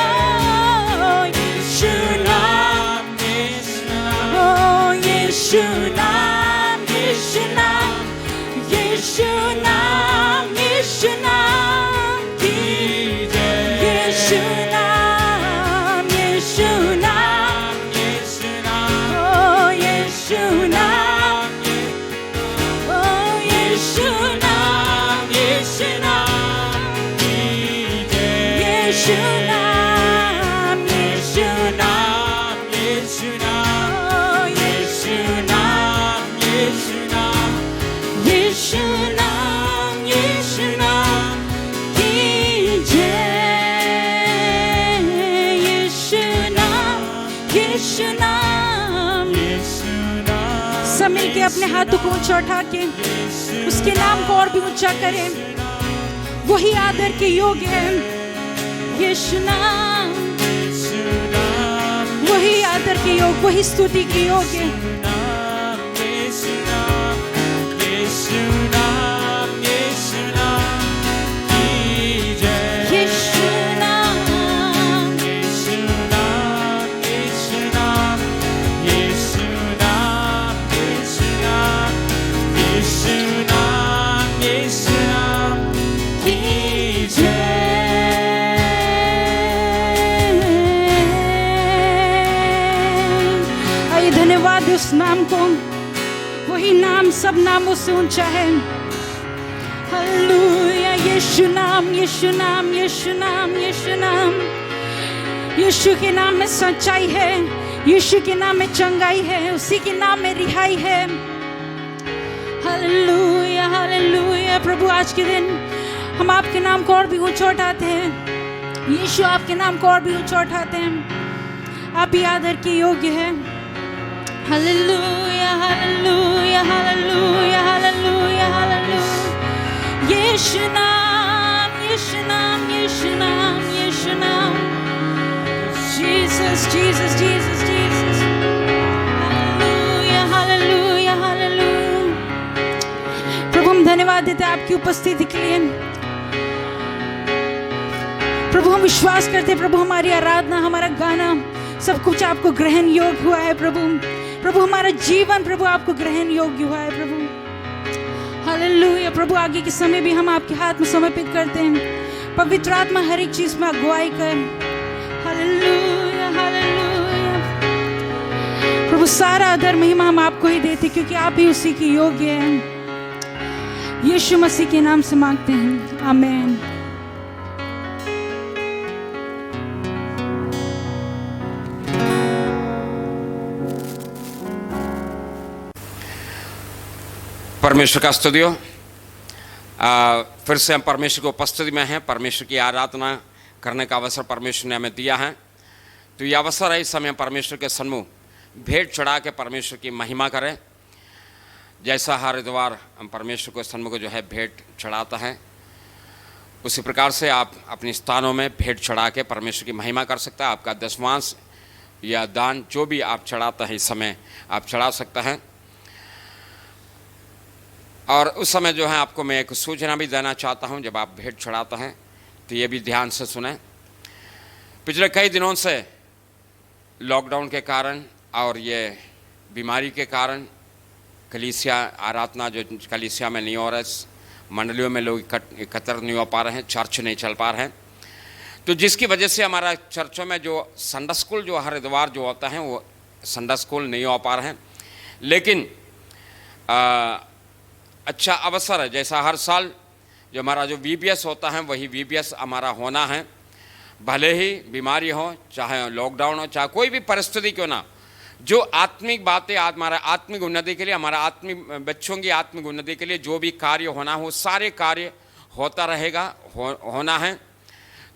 ओ यीशु नाम, ओ यीशु नाम, यीशु नाम, यीशु नाम, यीशु नाम की जय। यीशु नाम, यीशु नाम, यीशु नाम, ओ यीशु नाम, ओ यीशु नाम, यीशु नाम की जय। यीशु नाम, यीशु नाम, यीशु नाम, ओ यीशु नाम, यीशु नाम, यीशु नाम, यीशु नाम की जय। यीशु नाम, यीशु नाम, यीशु नाम। सब मिल के अपने हाथों को ऊंचा उठा के उसके नाम को और भी ऊंचा करें। वही आदर के योग्य है। यीशु नाम, वही आदर के योग्य, वही स्तुति के योग्य। यीशु नाम, यीशु नाम, यीशु नाम की जय। यीशु नाम, यीशु नाम, यीशु नाम, यीशु नाम, यीशु नाम, यीशु नाम, यीशु नाम की जय। आइए धन्यवाद दे उस नाम को। वही नाम सब नामों से ऊंचा है। हालेलुया। यीशु नाम, यीशु नाम, यीशु नाम, यीशु नाम। यीशु के नाम में सच्चाई है, यीशु के नाम में चंगाई है, उसी के नाम में रिहाई है। Hallelujah, hallelujah. प्रभु आज के दिन हम आपके नाम को और भी ऊंचा उठाते हैं। यीशु आपके नाम को और भी ऊंचा उठाते हैं। आप ही आदर के योग्य हैं। Hallelujah, hallelujah, hallelujah, hallelujah, hallelujah. यीशु नाम, यीशु नाम, यीशु नाम, यीशु नाम। Jesus. Jesus, Jesus, Jesus, Jesus. Hallelujah, hallelujah, hallelujah. प्रभु हम धन्यवाद देते हैं आपकी उपस्थिति के लिए। प्रभु हम विश्वास करते हैं प्रभु हमारी आराधना, हमारा गाना, सब कुछ आपको ग्रहण योग्य हुआ है प्रभु। प्रभु हमारा जीवन प्रभु आपको ग्रहण योग्य हुआ है प्रभु। हालेलुया। प्रभु आगे के समय भी हम आपके हाथ में समर्पित करते हैं। पवित्र आत्मा हर एक चीज में अगुवाई कर। Hallelujah, hallelujah. प्रभु सारा आदर महिमा हम आपको ही देते क्योंकि आप ही उसी की योग्य हैं। यीशु मसीह के नाम से मांगते हैं, आमीन। परमेश्वर का स्तुतियो। फिर से हम परमेश्वर की उपस्थिति में हैं। परमेश्वर की आराधना करने का अवसर परमेश्वर ने हमें दिया है। तो ये अवसर है इस समय परमेश्वर के सन्मुख भेंट चढ़ा के परमेश्वर की महिमा करें। जैसा हर इतवार हम परमेश्वर के सन्मुख जो है भेंट चढ़ाता है, उसी प्रकार से आप अपने स्थानों में भेंट चढ़ा के परमेश्वर की महिमा कर सकता है। आपका दशमांश या दान जो भी आप चढ़ाता है इस समय आप चढ़ा सकता है। और उस समय जो है आपको मैं एक सूचना भी देना चाहता हूं। जब आप भेंट चढ़ाते हैं तो ये भी ध्यान से सुने। पिछले कई दिनों से लॉकडाउन के कारण और ये बीमारी के कारण कलीसिया आराधना जो कलीसिया में नहीं हो रहा है, मंडलियों में लोग एकत्र नहीं हो पा रहे हैं, चर्च नहीं चल पा रहे हैं। तो जिसकी वजह से हमारा चर्चों में जो संडे स्कूल जो हर इतवार जो होता है वो संडे स्कूल नहीं हो पा रहे हैं। लेकिन अच्छा अवसर है, जैसा हर साल जो हमारा जो VBS होता है वही VBS हमारा होना है। भले ही बीमारी हो, चाहे लॉकडाउन हो, चाहे कोई भी परिस्थिति क्यों ना, जो आत्मिक बातें हमारा आत्मिक उन्नति के लिए, हमारा आत्मिक बच्चों की आत्मिक उन्नति के लिए जो भी कार्य होना हो सारे कार्य होता रहेगा, होना है।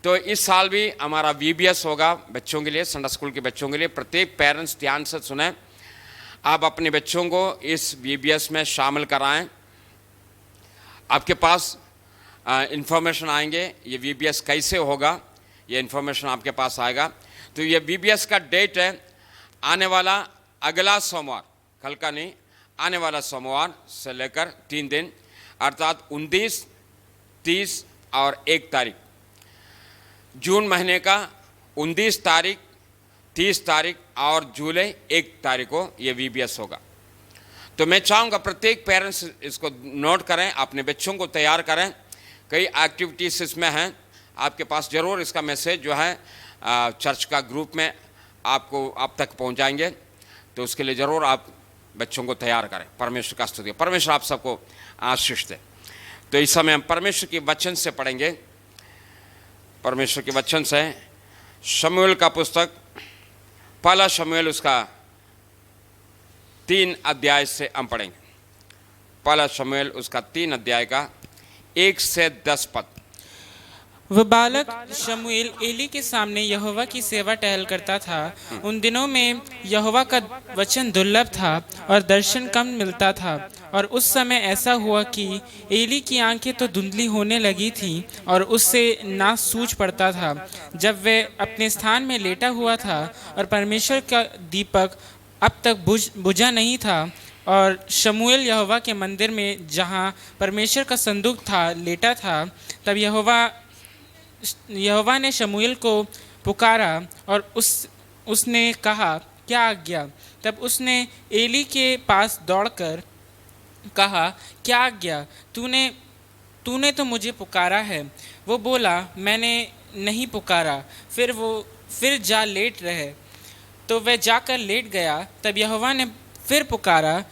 तो इस साल भी हमारा VBS होगा बच्चों के लिए, संडे स्कूल के बच्चों के लिए। प्रत्येक पेरेंट्स ध्यान से सुने, आप अपने बच्चों को इस VBS में शामिल कराएं। आपके पास इन्फॉर्मेशन आएंगे, ये VBS कैसे होगा ये इन्फॉर्मेशन आपके पास आएगा। तो ये VBS का डेट है आने वाला अगला सोमवार, कल का नहीं, आने वाला सोमवार से लेकर 3 दिन, अर्थात 29, 30 और 1 तारीख, जून महीने का 29 तारीख, 30 तारीख और जुलाई 1 तारीख को ये VBS होगा। तो मैं चाहूँगा प्रत्येक पेरेंट्स इसको नोट करें, अपने बच्चों को तैयार करें। कई एक्टिविटीज़ इसमें हैं, आपके पास ज़रूर इसका मैसेज जो है चर्च का ग्रुप में आपको आप तक पहुंचाएंगे। तो उसके लिए ज़रूर आप बच्चों को तैयार करें। परमेश्वर का स्तुति। परमेश्वर आप सबको आशीष दे। तो इस समय हम परमेश्वर के वचन से पढ़ेंगे। परमेश्वर के वचन से शमूएल का पुस्तक, पहला शमूएल उसका 3 अध्याय से हम पढ़ेंगे। पहला शमूएल उसका 3 अध्याय का 1 से 10 पद। वह बालक शमूएल एली के सामने यहोवा की सेवा टहल करता था। उन दिनों में यहोवा का वचन दुर्लभ था और दर्शन कम मिलता था। और उस समय ऐसा हुआ कि एली की आंखें तो धुंधली होने लगी थीं और उससे ना सूझ पड़ता था। जब वह अपने स्थान में लेटा हुआ था और परमेश्वर का दीपक अब तक बुझा नहीं था, और शमूएल यहोवा के मंदिर में जहाँ परमेश्वर का संदूक था लेटा था, तब यहोवा ने शमूएल को पुकारा और उसने कहा, क्या आज्ञा? तब उसने एली के पास दौड़कर कहा, क्या आज्ञा? तूने तो मुझे पुकारा है। वो बोला, मैंने नहीं पुकारा। फिर जा लेट रहे। तो वह जाकर लेट गया। तब यहोवा ने फिर पुकारा,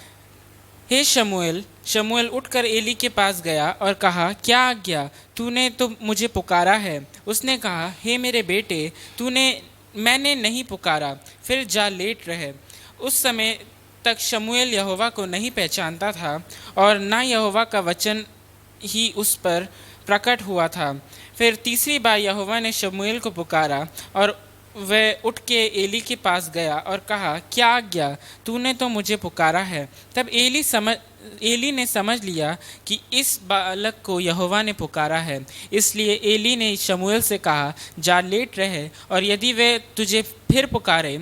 हे शमूएल। शमूएल उठकर एली के पास गया और कहा, क्या आज्ञा? तूने तो मुझे पुकारा है। उसने कहा, हे मेरे बेटे, मैंने नहीं पुकारा। फिर जा लेट रहे। उस समय तक शमूएल यहोवा को नहीं पहचानता था और ना यहोवा का वचन ही उस पर प्रकट हुआ था। फिर तीसरी बार यहोवा ने शमूएल को पुकारा और वह उठ के एली के पास गया और कहा, क्या आज्ञा? तूने तो मुझे पुकारा है। तब एली एली ने समझ लिया कि इस बालक को यहोवा ने पुकारा है, इसलिए एली ने शमूएल से कहा, जा लेट रहे, और यदि वे तुझे फिर पुकारे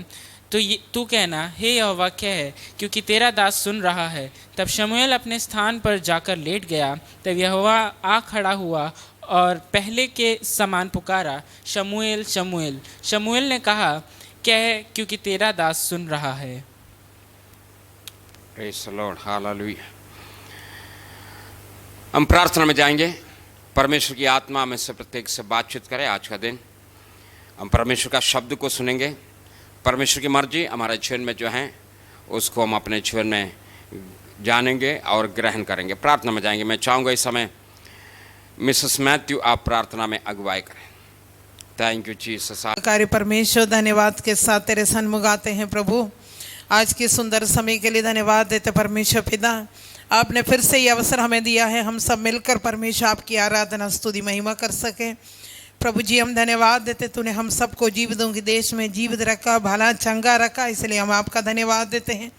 तो तू कहना, हे यहोवा कह, क्योंकि तेरा दास सुन रहा है। तब शमूएल अपने स्थान पर जाकर लेट गया। तब यहोवा आ खड़ा हुआ और पहले के समान पुकारा, शमूएल शमूएल। शमूएल ने कहा, कह, क्योंकि तेरा दास सुन रहा है। Praise the Lord, hallelujah. हम प्रार्थना में जाएंगे। परमेश्वर की आत्मा में से प्रत्येक से बातचीत करें। आज का दिन हम परमेश्वर का शब्द को सुनेंगे। परमेश्वर की मर्जी हमारे जीवन में जो है उसको हम अपने जीवन में जानेंगे और ग्रहण करेंगे। प्रार्थना में जाएंगे। मैं चाहूँगा इस समय मिसेस मैथ्यू आप प्रार्थना में अगुवाई करें। Thank you Jesus. कार्य परमेश्वर, धन्यवाद के साथ तेरे सन्मुख आते हैं प्रभु। आज के सुंदर समय के लिए धन्यवाद देते परमेश्वर पिता। आपने फिर से ये अवसर हमें दिया है, हम सब मिलकर परमेश्वर आपकी आराधना स्तुति महिमा कर सके। प्रभु जी हम धन्यवाद देते, तूने हम सबको जीवितों के देश में जीवित रखा, भला चंगा रखा, इसलिए हम आपका धन्यवाद देते हैं।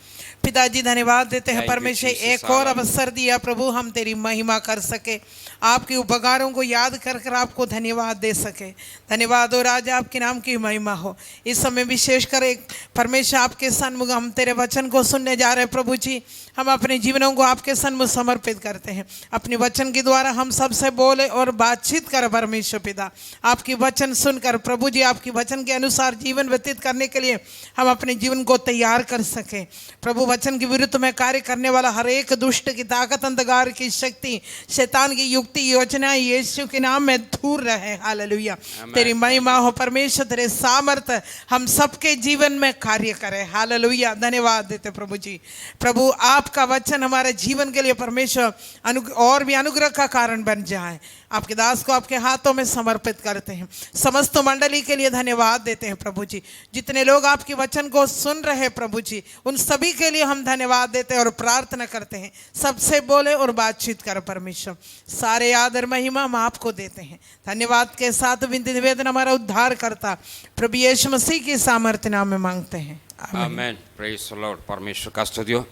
पिताजी धन्यवाद देते हैं परमेश्वर, एक और अवसर दिया प्रभु हम तेरी महिमा कर सके, आपके उपकारों को याद कर कर आपको धन्यवाद दे सके। धन्यवाद हो राजा, आपके नाम की महिमा हो। इस समय विशेषकर एक परमेश्वर आपके सन्मुख हम तेरे वचन को सुनने जा रहे हैं प्रभु जी। हम अपने जीवनों को आपके सन्मुख समर्पित करते हैं। अपने वचन के द्वारा हम सबसे बोले और बातचीत कर परमेश्वर पिता। आपकी वचन सुनकर प्रभु जी आपकी वचन के अनुसार जीवन व्यतीत करने के लिए हम अपने जीवन को तैयार कर सके। प्रभु वचन के विरुद्ध में कार्य करने वाला हर एक दुष्ट की ताकत, अंधकार की शक्ति, शैतान की युक्ति योजना यीशु के नाम में दूर रहे। हालेलुया। तेरी महिमा हो परमेश्वर, तेरे सामर्थ्य हम सबके जीवन में कार्य करे। हालेलुया। धन्यवाद देते प्रभु जी। प्रभु आपका वचन हमारे जीवन के लिए परमेश्वर और भी अनुग्रह का कारण बन जाए। आपके दास को आपके हाथों में समर्पित करते हैं। समस्त मंडली के लिए धन्यवाद देते हैं प्रभु जी। जितने लोग आपके वचन को सुन रहे हैं प्रभु जी, उन सभी के लिए हम धन्यवाद देते हैं और प्रार्थना करते हैं, सबसे बोले और बातचीत कर परमेश्वर। सारे आदर महिमा हम आपको देते हैं। धन्यवाद के साथ विनती निवेदन हमारा उद्धार करता प्रभु यीशु मसीह के सामर्थ्य नाम में मांगते हैं, आमीन। Praise the Lord. परमेश्वर का स्तुति हो।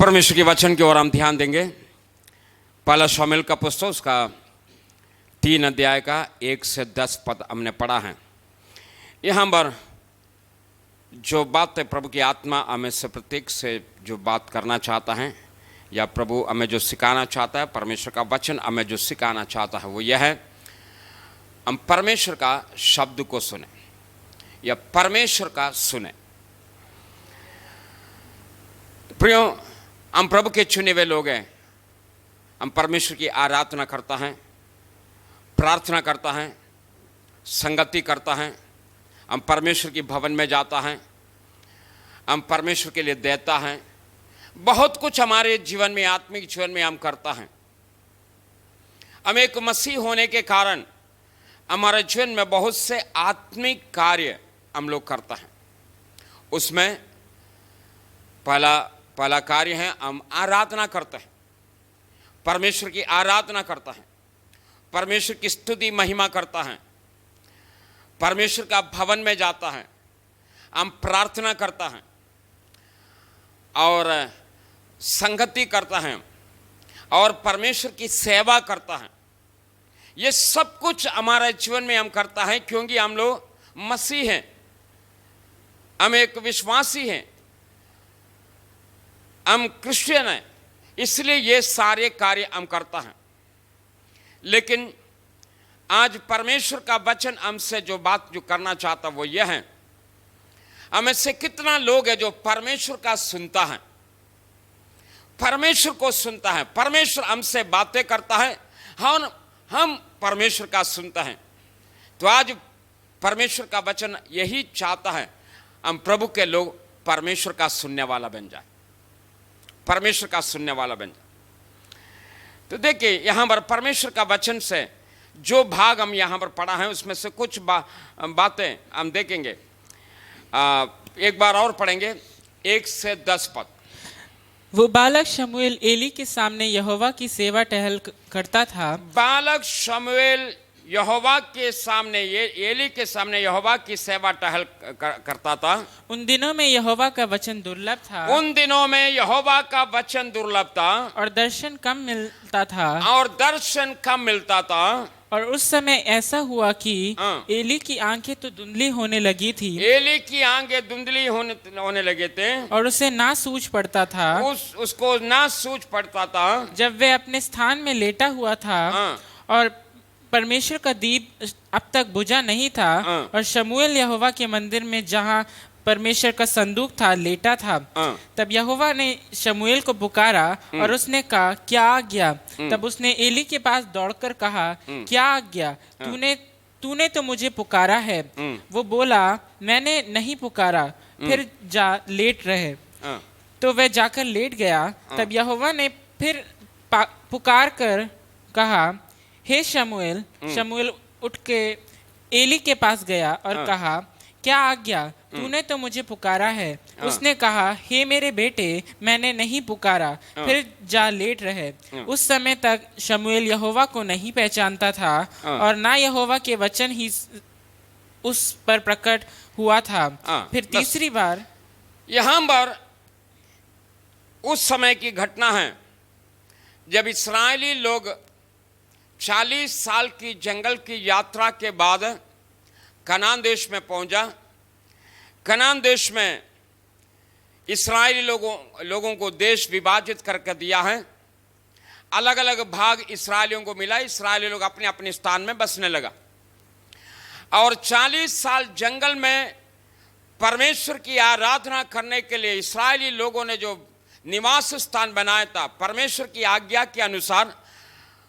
परमेश्वर के वचन की ओर हम ध्यान देंगे। पहला शमूएल का पुस्तक उसका 3 अध्याय का 1 से 10 पद हमने पढ़ा है। यहाँ पर जो बात है प्रभु की आत्मा हमें से प्रत्येक से जो बात करना चाहता है, या प्रभु हमें जो सिखाना चाहता है, परमेश्वर का वचन हमें जो सिखाना चाहता है वो यह है, हम परमेश्वर का शब्द को सुने या परमेश्वर का सुने। प्रियो, हम प्रभु के चुने हुए लोग हैं। हम परमेश्वर की आराधना करता हैं, प्रार्थना करता हैं, संगति करता हैं। हम परमेश्वर की भवन में जाता हैं, हम परमेश्वर के लिए देता हैं। बहुत कुछ हमारे जीवन में, आत्मिक जीवन में हम करता हैं। हम एक मसीह होने के कारण हमारे जीवन में बहुत से आत्मिक कार्य हम लोग करता हैं। उसमें पहला कार्य है हम आराधना करते हैं, परमेश्वर की आराधना करता है, परमेश्वर की स्तुति महिमा करता है, परमेश्वर का भवन में जाता है, हम प्रार्थना करता है और संगति करता है और परमेश्वर की सेवा करता है। ये सब कुछ हमारे जीवन में हम करता है क्योंकि हम लोग मसीह हैं, हम एक विश्वासी हैं, हम क्रिश्चियन हैं, इसलिए ये सारे कार्य हम करता हैं। लेकिन आज परमेश्वर का वचन हमसे जो बात जो करना चाहता वो यह है, हमें से कितना लोग है जो परमेश्वर का सुनता है, परमेश्वर को सुनता है, परमेश्वर हमसे बातें करता है, हम परमेश्वर का सुनता है। तो आज परमेश्वर का वचन यही चाहता है, हम प्रभु के लोग परमेश्वर का सुनने वाला बन जाए, परमेश्वर का सुनने वाला बन जाए। तो देखिए यहाँ पर परमेश्वर का वचन से जो भाग हम यहाँ पर पढ़ा है उसमें से कुछ बातें हम देखेंगे। एक बार और पढ़ेंगे 1 से 10 पद। वो बालक शमूएल एली के सामने यहोवा की सेवा टहल करता था। बालक शमूएल यहोवा के सामने, ये एली के सामने यहोवा की सेवा टहल करता था। उन दिनों में यहोवा का वचन दुर्लभ था उन दिनों में यहोवा का वचन दुर्लभ था और दर्शन कम मिलता था। और दर्शन कम मिलता था। और उस समय ऐसा हुआ कि हाँ। एली की आंखें तो धुंधली होने लगी थी एली की आंखें धुंधली होने लगे थे और उसे ना सूझ पड़ता था। उसको ना सूझ पड़ता था। जब वे अपने स्थान में लेटा हुआ था हाँ। और परमेश्वर का दीप अब तक बुझा नहीं था हाँ। और शमूएल यहोवा के मंदिर में जहाँ परमेश्वर का संदूक था लेटा था। हाँ। तब यहोवा ने शमूएल को पुकारा और उसने कहा, क्या आज्ञा? तब उसने एली के पास दौड़कर कहा, क्या आज्ञा? तूने तो मुझे पुकारा है। वो बोला, मैंने नहीं पुकारा, फिर जा लेट रहे। हाँ। तो वह जाकर लेट गया। तब यहोवा ने फिर पुकार कर कहा, हे शमूएल। शमूएल उठ के एली के पास गया और कहा, क्या आज्ञा? तूने तो मुझे पुकारा है। उसने कहा, हे मेरे बेटे, मैंने नहीं पुकारा, फिर जा लेट रहे। उस समय तक शमूएल यहोवा को नहीं पहचानता था और ना यहोवा के वचन ही उस पर प्रकट हुआ था। फिर तीसरी बार यहाँ पर उस समय की घटना है जब इस्राएली लोग 40 साल की जंगल की यात्रा के बाद कनान देश में पहुंचा। कनान देश में इस्राएली लोगों को देश विभाजित करके दिया है। अलग अलग भाग इस्राएलियों को मिला। इस्राएली लोग अपने अपने स्थान में बसने लगा और 40 साल जंगल में परमेश्वर की आराधना करने के लिए इस्राएली लोगों ने जो निवास स्थान बनाया था, परमेश्वर की आज्ञा के अनुसार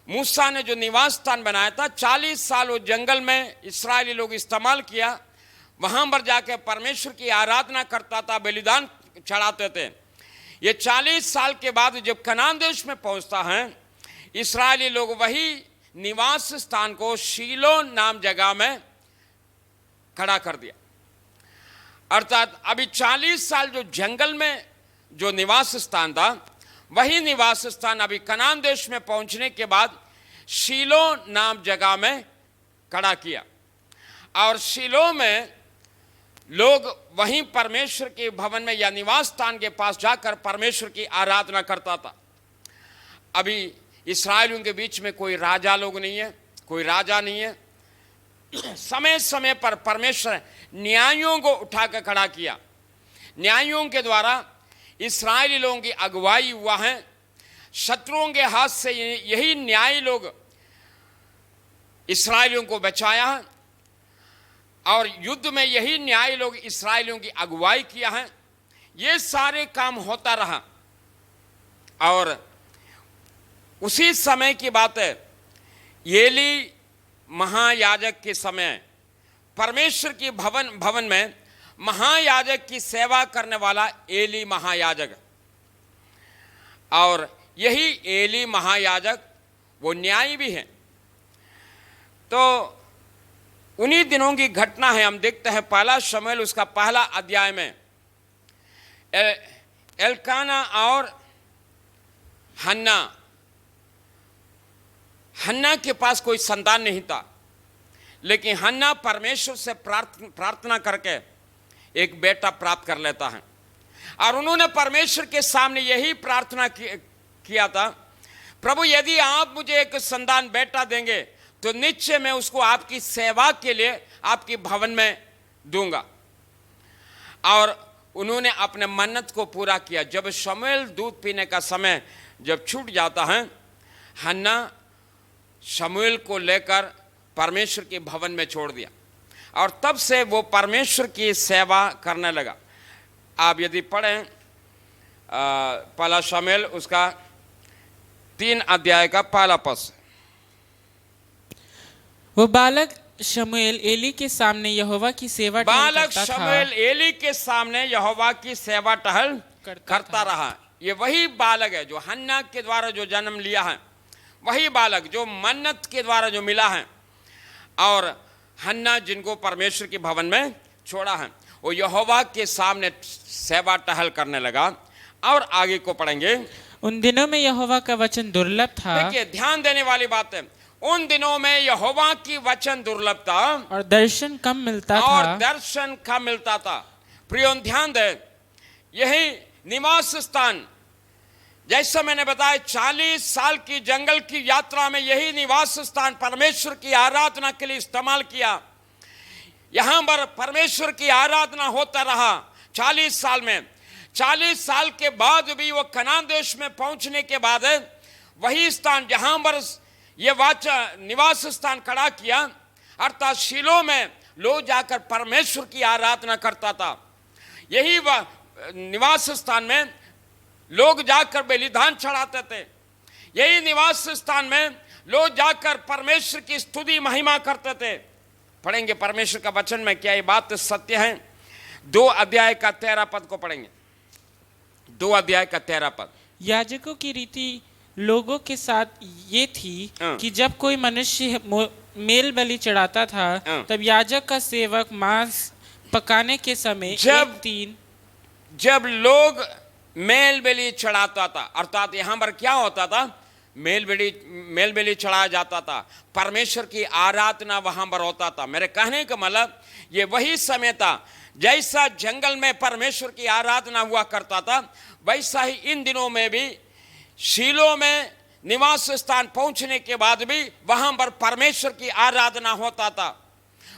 मूसा ने जो निवास स्थान बनाया था, 40 साल वो जंगल में इस्राएली लोग इस्तेमाल किया। वहां पर जाके परमेश्वर की आराधना करता था, बलिदान चढ़ाते थे। ये 40 साल के बाद जब कनान देश में पहुंचता है, इस्राएली लोग वही निवास स्थान को शीलो नाम जगह में खड़ा कर दिया। अर्थात अभी 40 साल जो जंगल में जो निवास स्थान था, वही निवास स्थान अभी कनान देश में पहुंचने के बाद शीलो नाम जगह में खड़ा किया। और शीलो में लोग वहीं परमेश्वर के भवन में या निवास स्थान के पास जाकर परमेश्वर की आराधना करता था। अभी इस्राएलियों के बीच में कोई राजा लोग नहीं है, कोई राजा नहीं है। समय समय पर परमेश्वर न्यायों को उठाकर खड़ा किया। न्यायों के द्वारा इस्राएली लोगों की अगुवाई हुआ है। शत्रुओं के हाथ से यही न्यायी लोग इस्राएलियों को बचाया है और युद्ध में यही न्यायी लोग इस्राएलियों की अगुवाई किया है। ये सारे काम होता रहा और उसी समय की बात है, एली महायाजक के समय परमेश्वर की भवन में महायाजक की सेवा करने वाला एली महायाजक, और यही एली महायाजक वो न्यायी भी है। तो उन्हीं दिनों की घटना है। हम देखते हैं पहला शमूएल उसका पहला अध्याय में एल्काना और हन्ना के पास कोई संतान नहीं था, लेकिन हन्ना परमेश्वर से प्रार्थना करके एक बेटा प्राप्त कर लेता है। और उन्होंने परमेश्वर के सामने यही प्रार्थना किया था, प्रभु यदि आप मुझे एक संतान बेटा देंगे तो निश्चय मैं उसको आपकी सेवा के लिए आपकी भवन में दूंगा। और उन्होंने अपने मन्नत को पूरा किया। जब शमूएल दूध पीने का समय जब छूट जाता है, हन्ना शमूएल को लेकर परमेश्वर के भवन में छोड़ दिया और तब से वो परमेश्वर की सेवा करने लगा। आप यदि पढ़ें पहला शमूएल उसका 3 अध्याय का पहला पद। वो बालक शमूएल एली के सामने यहोवा की सेवा बालक शमूएल एली के सामने यहोवा की सेवा टहल करता रहा। ये वही बालक है जो हन्ना के द्वारा जो जन्म लिया है, वही बालक जो मन्नत के द्वारा जो मिला है। और हन्ना जिनको परमेश्वर के भवन में छोड़ा है, वो यहोवा के सामने सेवा टहल करने लगा। और आगे को पढ़ेंगे। उन दिनों में यहोवा का वचन दुर्लभ था। देखिए ध्यान देने वाली बात है, उन दिनों में यहोवा की वचन दुर्लभ था और दर्शन कम मिलता और था। दर्शन कम मिलता था। प्रियो ध्यान दे, यही निवास स्थान, जैसा मैंने बताया 40 साल की जंगल की यात्रा में यही निवास स्थान परमेश्वर की आराधना के लिए इस्तेमाल किया। यहां पर परमेश्वर की आराधना होता रहा 40 साल में। 40 साल के बाद भी वो कनान देश में पहुंचने के बाद वही स्थान जहां पर ये निवास स्थान खड़ा किया, अर्थात शीलो में लोग जाकर परमेश्वर की आराधना करता था। यही निवास स्थान में लोग जाकर बलिदान चढ़ाते थे। यही निवास स्थान में लोग जाकर परमेश्वर की स्तुति महिमा करते थे। पढ़ेंगे परमेश्वर का वचन में, क्या ये बात सत्य है? 2 अध्याय का 13 पद को पढ़ेंगे। 2 अध्याय का 13 पद। याजकों की रीति लोगों के साथ ये थी कि जब कोई मनुष्य मेल बलि चढ़ाता था, तब याजक का सेवक मांस पकाने के समय जब लोग मेल बलि चढ़ाता था, अर्थात यहां पर क्या होता था? मेल बलि चढ़ाया जाता था, परमेश्वर की आराधना वहां पर होता था। मेरे कहने का मतलब ये वही समय था, जैसा जंगल में परमेश्वर की आराधना हुआ करता था, वैसा ही इन दिनों में भी शीलो में निवास स्थान पहुंचने के बाद भी वहां पर परमेश्वर की आराधना होता था।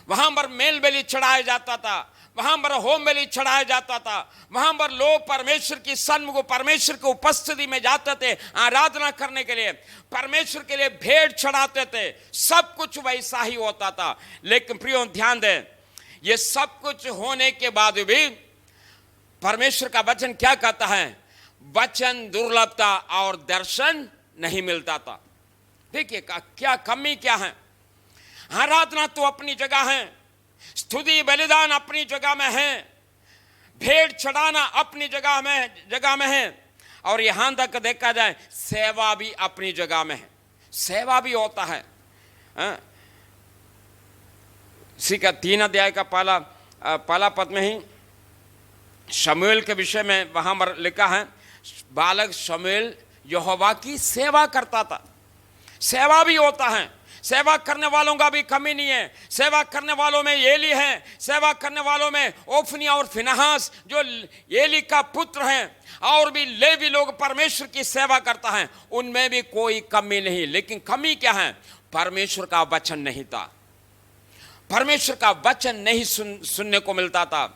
वहां पर मेल बलि चढ़ाया जाता था, वहां पर होम बलि चढ़ाया जाता था। वहां पर लोग परमेश्वर की सन्मुख, परमेश्वर की उपस्थिति में जाते थे आराधना करने के लिए, परमेश्वर के लिए भेंट चढ़ाते थे। सब कुछ वैसा ही होता था। लेकिन प्रियो ध्यान दें, ये सब कुछ होने के बाद भी परमेश्वर का वचन क्या कहता है? वचन दुर्लभ था और दर्शन नहीं मिलता था। देखिए क्या कमी क्या है। आराधना तो अपनी जगह है, स्तुति बलिदान अपनी जगह में है, भेंट चढ़ाना अपनी जगह में है, और यहां तक देखा जाए सेवा भी अपनी जगह में है। सेवा भी होता है। इसी का 3 अध्याय का पहला पद में ही शमूएल के विषय में वहां पर लिखा है, बालक शमूएल यहोवा की सेवा करता था। सेवा भी होता है, सेवा करने वालों का भी कमी नहीं है। सेवा करने वालों में एली है, सेवा करने वालों में ओफनी और फिनहास जो एली का पुत्र हैं, और भी लेवी लोग परमेश्वर की सेवा करता है, उनमें भी कोई कमी नहीं। लेकिन कमी क्या है? परमेश्वर का वचन नहीं था। परमेश्वर का वचन नहीं सुनने को मिलता था।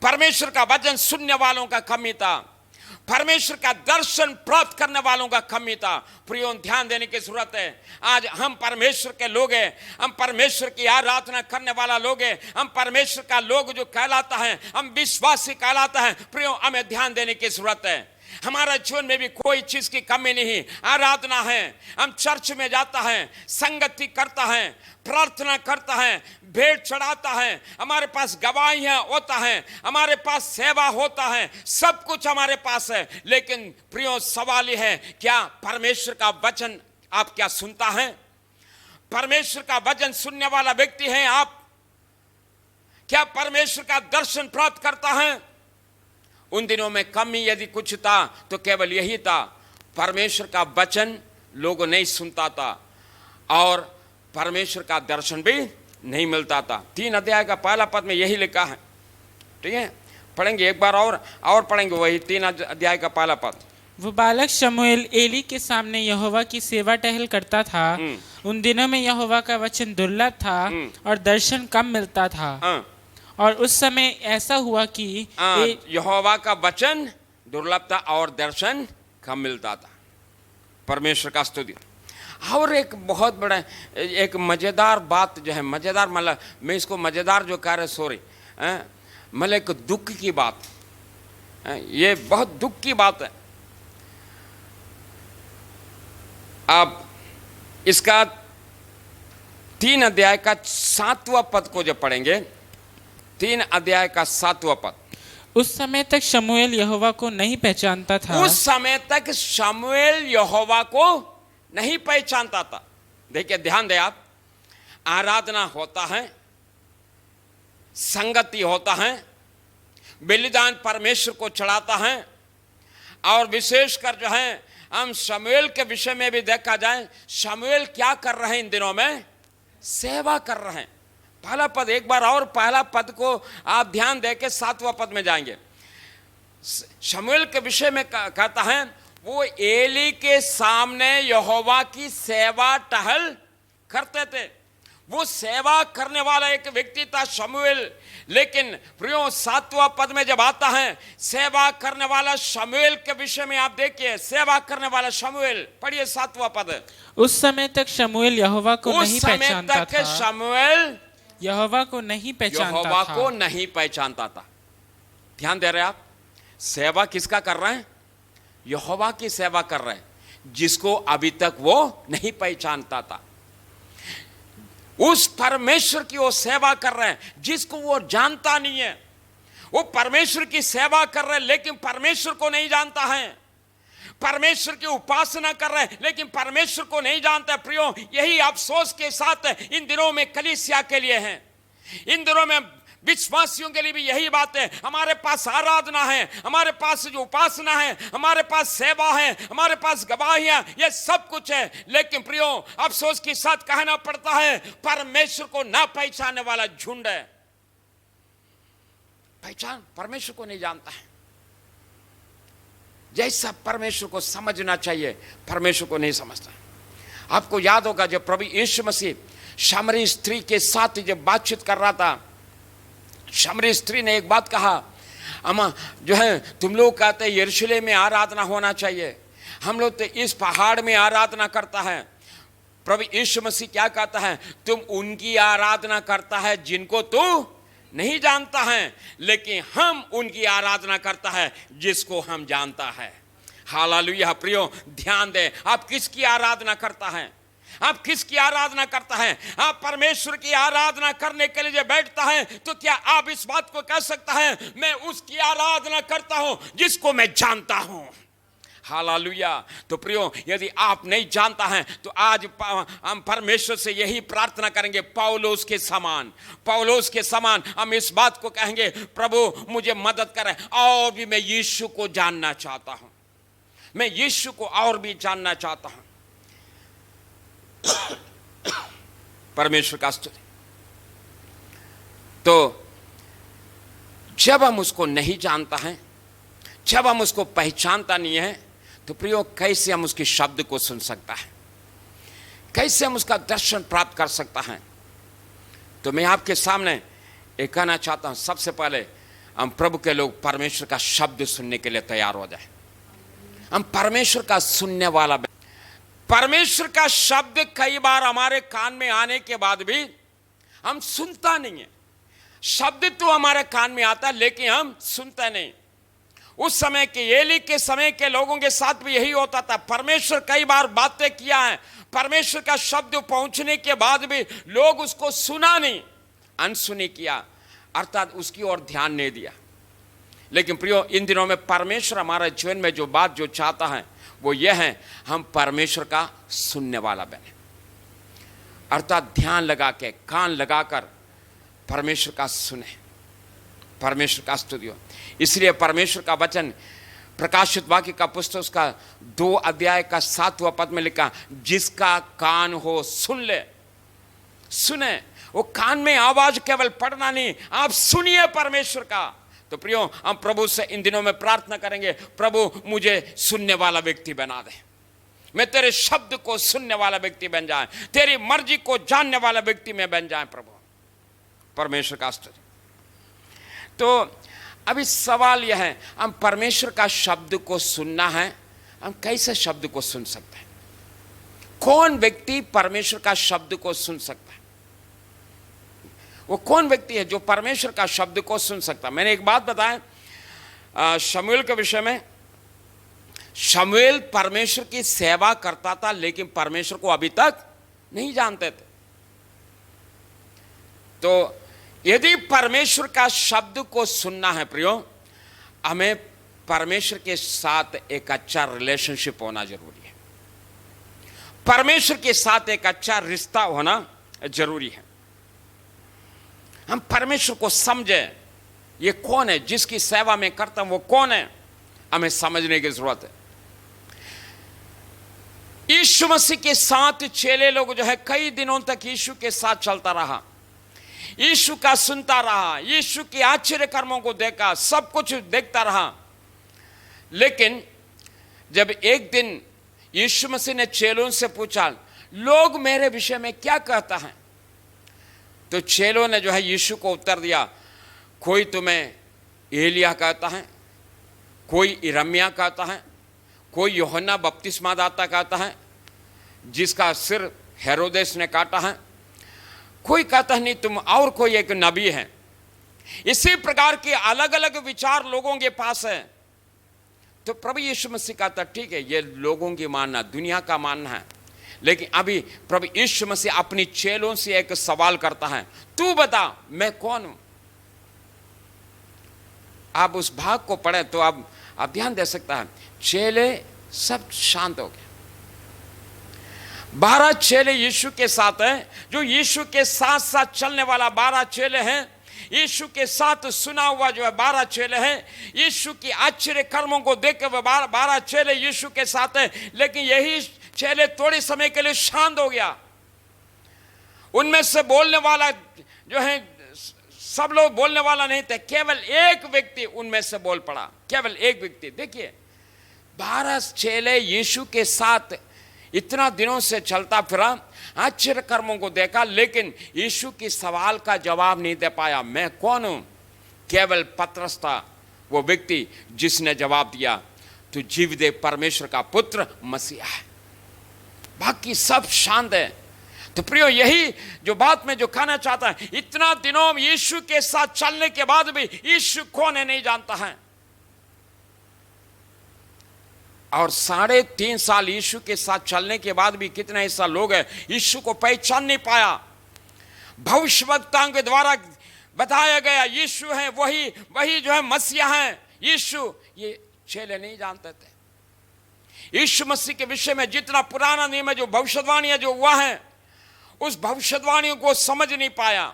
परमेश्वर का वचन सुनने वालों का कमी था। परमेश्वर का दर्शन प्राप्त करने वालों का कमी था। प्रियो ध्यान देने की जरूरत है। आज हम परमेश्वर के लोग हैं, हम परमेश्वर की आराधना करने वाला लोग हैं, हम परमेश्वर का लोग जो कहलाता है, हम विश्वासी कहलाता है। प्रियो हमें ध्यान देने की जरूरत है। हमारा जीवन में भी कोई चीज की कमी नहीं। आराधना है, हम चर्च में जाता है, संगति करता है, प्रार्थना करता है, भेंट चढ़ाता है, हमारे पास गवाहियां होता है, हमारे पास सेवा होता है, सब कुछ हमारे पास है। लेकिन प्रियो सवाल यह है, क्या परमेश्वर का वचन आप क्या सुनता है? परमेश्वर का वचन सुनने वाला व्यक्ति है आप? क्या परमेश्वर का दर्शन प्राप्त करता है? उन दिनों में कमी यदि कुछ था तो केवल यही था, परमेश्वर का वचन लोगों नहीं सुनता था और परमेश्वर का दर्शन भी नहीं मिलता था। 3 अध्याय का पहला पद में यही लिखा है। ठीक है, पढ़ेंगे एक बार और पढ़ेंगे वही 3 अध्याय का पहला पद। वो बालक शमूएल एली के सामने यहोवा की सेवा टहल करता था। उन दिनों में यहोवा का वचन दुर्लभ था और दर्शन कम मिलता था। और उस समय ऐसा हुआ कि यहोवा का वचन दुर्लभ था और दर्शन कम मिलता था। परमेश्वर का स्तुति। और एक बहुत बड़ा एक मजेदार बात जो है, मजेदार मतलब मैं इसको मजेदार जो कह रहे, सॉरी, मतलब एक दुख की बात, ये बहुत दुख की बात है। अब इसका 3 अध्याय का 7वां पद को जब पढ़ेंगे, 3 अध्याय का 7वां पद। उस समय तक शमूएल यहोवा को नहीं पहचानता था। उस समय तक शमूएल यहोवा को नहीं पहचानता था। देखिए ध्यान दें आप, आराधना होता है, संगति होता है, बलिदान परमेश्वर को चढ़ाता है, और विशेषकर जो है हम शमूएल के विषय में भी देखा जाए, शमूएल क्या कर रहे हैं इन दिनों में? सेवा कर रहे हैं। पहला पद एक बार और पहला पद को आप ध्यान देके 7वां पद में जाएंगे। शमूएल के विषय में कहता है वो एली के सामने यहोवा की सेवा टहल करते थे। वो सेवा करने वाला एक व्यक्ति था शमूएल। लेकिन प्रियो 7वां पद में जब आता है सेवा करने वाला शमूएल के विषय में, आप देखिए सेवा करने वाला शमूएल, पढ़िए 7वां पद। उस समय तक शमूएल यहोवा को नहीं पहचानता था। शमूएल यहोवा को नहीं पहचानता था। को नहीं पहचानता था। ध्यान दे रहे आप? सेवा किसका कर रहे हैं? यहोवा की सेवा कर रहे हैं, जिसको अभी तक वो नहीं पहचानता था। उस परमेश्वर की वो सेवा कर रहे हैं जिसको वो जानता नहीं है। वो परमेश्वर की सेवा कर रहे हैं लेकिन परमेश्वर को नहीं जानता है। परमेश्वर की उपासना कर रहे हैं लेकिन परमेश्वर को नहीं जानता। प्रियो, यही अफसोस के साथ इन दिनों में कलीसिया के लिए है। इन दिनों में विश्वासियों के लिए भी यही बात है। हमारे पास आराधना है, हमारे पास जो उपासना है, हमारे पास सेवा है, हमारे पास गवाहियां, ये सब कुछ है। लेकिन प्रियो, अफसोस के साथ कहना पड़ता है परमेश्वर को ना पहचानने वाला झुंड है। पहचान परमेश्वर को नहीं जानता है। जैसा परमेश्वर को समझना चाहिए परमेश्वर को नहीं समझता। आपको याद होगा जब प्रभु यीशु मसीह शमरी स्त्री के साथ जब बातचीत कर रहा था, शमरी स्त्री ने एक बात कहा, अम्मा जो है तुम लोग कहते हैं यरूशलेम में आराधना होना चाहिए, हम लोग तो इस पहाड़ में आराधना करता है। प्रभु यीशु मसीह क्या कहता है? तुम उनकी आराधना करता है जिनको तू नहीं जानता है, लेकिन हम उनकी आराधना करता है जिसको हम जानता है। हालेलुया। प्रियो, ध्यान दें, आप किसकी आराधना करता है? आप किसकी आराधना करता है? आप परमेश्वर की आराधना करने के लिए जब बैठता है तो क्या आप इस बात को कह सकता है मैं उसकी आराधना करता हूं जिसको मैं जानता हूं? हालेलुया। तो प्रियो, यदि आप नहीं जानता है तो आज हम परमेश्वर से यही प्रार्थना करेंगे, पौलुस के समान हम इस बात को कहेंगे, प्रभु मुझे मदद करें और भी मैं यीशु को जानना चाहता हूं, मैं यीशु को और भी जानना चाहता हूं। परमेश्वर का स्तुति। तो जब हम उसको नहीं जानता है, जब हम उसको पहचानता नहीं है, तो प्रियो कैसे हम उसके शब्द को सुन सकता है, कैसे हम उसका दर्शन प्राप्त कर सकता है? तो मैं आपके सामने एक कहना चाहता हूं, सबसे पहले हम प्रभु के लोग परमेश्वर का शब्द सुनने के लिए तैयार हो जाए। हम परमेश्वर का सुनने वाला, परमेश्वर का शब्द कई बार हमारे कान में आने के बाद भी हम सुनता नहीं है। शब्द तो हमारे कान में आता लेकिन हम सुनते नहीं। उस समय के एली के समय के लोगों के साथ भी यही होता था। परमेश्वर कई बार बातें किया है, परमेश्वर का शब्द पहुंचने के बाद भी लोग उसको सुना नहीं, अनसुनी किया, अर्थात उसकी ओर ध्यान नहीं दिया। लेकिन प्रियो, इन दिनों में परमेश्वर हमारे जीवन में जो बात जो चाहता है वो यह है, हम परमेश्वर का सुनने वाला बने, अर्थात ध्यान लगा के, कान लगाकर परमेश्वर का सुने, परमेश्वर का स्तुति हो। इसलिए परमेश्वर का वचन प्रकाशित वाक्य का पुस्तक उसका 2 अध्याय का 7वां पद में लिखा, जिसका कान हो सुन ले। सुने, वो कान में आवाज केवल पढ़ना नहीं, आप सुनिए परमेश्वर का। तो प्रियो, हम प्रभु से इन दिनों में प्रार्थना करेंगे, प्रभु मुझे सुनने वाला व्यक्ति बना दे, मैं तेरे शब्द को सुनने वाला व्यक्ति बन जाए, तेरी मर्जी को जानने वाला व्यक्ति में बन जाए प्रभु। परमेश्वर का स्तुति। तो अभी सवाल यह है, हम परमेश्वर का शब्द को सुनना है, हम कैसे शब्द को सुन सकते हैं? कौन व्यक्ति परमेश्वर का शब्द को सुन सकता है? वो कौन व्यक्ति है जो परमेश्वर का शब्द को सुन सकता है? मैंने एक बात बताया शमूएल के विषय में। शमूएल परमेश्वर की सेवा करता था लेकिन परमेश्वर को अभी तक नहीं जानते थे। तो यदि परमेश्वर का शब्द को सुनना है प्रियो, हमें परमेश्वर के साथ एक अच्छा रिलेशनशिप होना जरूरी है, परमेश्वर के साथ एक अच्छा रिश्ता होना जरूरी है। हम परमेश्वर को समझें, ये कौन है जिसकी सेवा में करता हूं, वो कौन है, हमें समझने की जरूरत है। यीशु मसीह के साथ चेले लोग जो है कई दिनों तक यीशु के साथ चलता रहा, यीशु का सुनता रहा, यीशु के आश्चर्य कर्मों को देखा, सब कुछ देखता रहा। लेकिन जब एक दिन यीशु मसीह ने चेलों से पूछा, लोग मेरे विषय में क्या कहता है, तो चेलों ने जो है यीशु को उत्तर दिया, कोई तुम्हें एलिया कहता है, कोई यिर्मयाह कहता है, कोई यूहन्ना बपतिस्मादाता कहता है जिसका सिर हेरोदेस ने काटा है, कोई कहता है नहीं तुम और कोई एक नबी है। इसी प्रकार के अलग अलग विचार लोगों के पास है। तो प्रभु यीशु मसीह कहता ठीक है, ये लोगों की मानना, दुनिया का मानना है, लेकिन अभी प्रभु यीशु मसीह अपनी चेलों से एक सवाल करता है, तू बता मैं कौन हूं। आप उस भाग को पढ़े तो आप ध्यान दे सकता है। चेले सब शांत हो गए। 12 चेले यीशु के साथ हैं, जो यीशु के साथ साथ चलने वाला 12 चेले हैं, यीशु के साथ सुना हुआ जो है 12 चेले हैं, यीशु की आश्चर्य कर्मों को देख के 12 चेले यीशु के साथ हैं। लेकिन यही चेले थोड़े समय के लिए शांत हो गया। उनमें से बोलने वाला जो है, सब लोग बोलने वाला नहीं थे, केवल एक व्यक्ति उनमें से बोल पड़ा, केवल एक व्यक्ति। देखिए 12 चेले यीशु के साथ इतना दिनों से चलता फिरा, आश्चर्य कर्मों को देखा, लेकिन यीशु की सवाल का जवाब नहीं दे पाया, मैं कौन हूं। केवल पतरस था वो व्यक्ति जिसने जवाब दिया, तू जीवदे परमेश्वर का पुत्र मसीहा है। बाकी सब शांत है। तो प्रियो, यही जो बात मैं जो कहना चाहता है, इतना दिनों यीशु के साथ चलने के बाद भी यीशु कौन है नहीं जानता है। और 3.5 साल यीशु के साथ चलने के बाद भी कितने ऐसा लोग हैं यीशु को पहचान नहीं पाया। भविष्यवक्ताओं के द्वारा बताया गया यीशु है, वही जो है मसीहा है यीशु, ये चेले नहीं जानते थे। यीशु मसीह के विषय में जितना पुराना नियम है, जो भविष्यवाणियां जो हुआ है, उस भविष्यवाणियों को समझ नहीं पाया।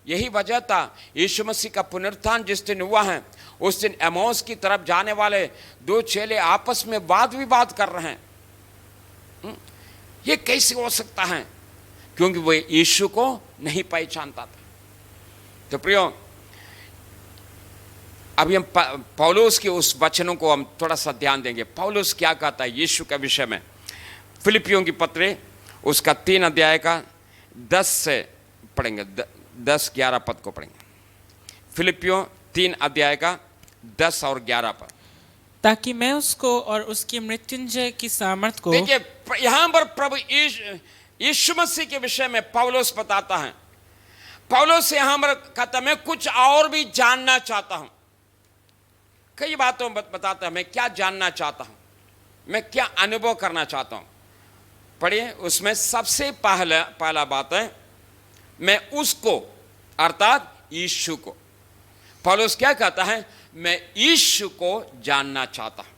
यही वजह था यीशु मसीह का पुनरुत्थान जिस दिन हुआ है, उस दिन एमोस की तरफ जाने वाले 2 चेले आपस में वाद विवाद कर रहे हैं। ये कैसे हो सकता है? क्योंकि वो यीशु को नहीं पहचानता था। तो प्रियो, अभी हम पौलुस के उस वचनों को हम थोड़ा सा ध्यान देंगे। पौलुस क्या कहता है यीशु के विषय में। फिलिपियों की पत्री उसका 3 अध्याय का 10 से पढ़ेंगे, 10-11 पद को पढ़ेंगे। फिलिपियों 3 अध्याय का 10 और 11 पद। ताकि मैं उसको और उसकी मृत्युंजय की सामर्थ को, देखिए यहां पर प्रभु यीशु मसीह के विषय में पौलुस बताता है। पौलुस यहां पर कहता है मैं कुछ और भी जानना चाहता हूं। कई बातों बताता है, मैं क्या जानना चाहता हूं, मैं क्या अनुभव करना चाहता हूं। पढ़िए, उसमें सबसे पहला बात है, मैं उसको अर्थात यीशु को। पौलुस क्या कहता है? मैं यीशु को जानना चाहता हूं।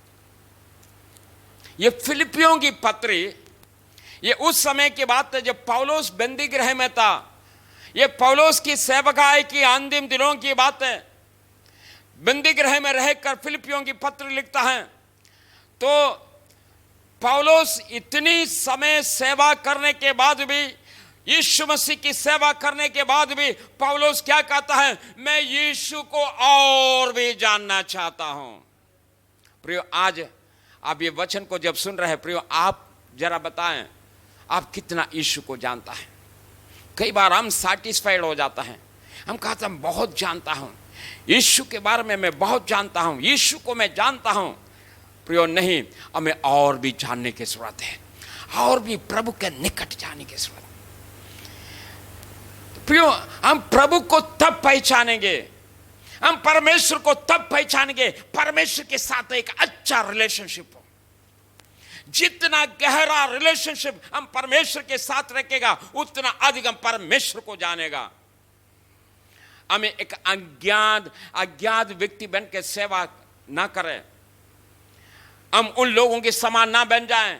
ये फिलिपियों की पत्री, ये उस समय की बात है जब पौलुस बंदी गृह में था। ये पौलुस की सेवकाई की अंतिम दिनों की बात है। बंदी गृह में रहकर फिलिपियों की पत्र लिखता है। तो पौलुस इतनी समय सेवा करने के बाद भी, यीशु मसीह की सेवा करने के बाद भी पौलुस क्या कहता है? मैं यीशु को और भी जानना चाहता हूं। प्रियो, आज आप ये वचन को जब सुन रहे हैं, प्रियो आप जरा बताएं आप कितना यीशु को जानता है। कई बार हम सैटिस्फाइड हो जाता है, हम कहते हैं बहुत जानता हूं, यीशु के बारे में मैं बहुत जानता हूं, यीशु को मैं जानता हूं। प्रियो नहीं, हमें और भी जानने की जरूरत है, और भी प्रभु के निकट जाने की जरूरत है। प्रियो, हम प्रभु को तब पहचानेंगे, हम परमेश्वर को तब पहचानेंगे परमेश्वर के साथ एक अच्छा रिलेशनशिप हो। जितना गहरा रिलेशनशिप हम परमेश्वर के साथ रखेगा, उतना अधिक हम परमेश्वर को जानेगा। हमें एक अज्ञात व्यक्ति बन के सेवा ना करें, हम उन लोगों के समान ना बन जाएं।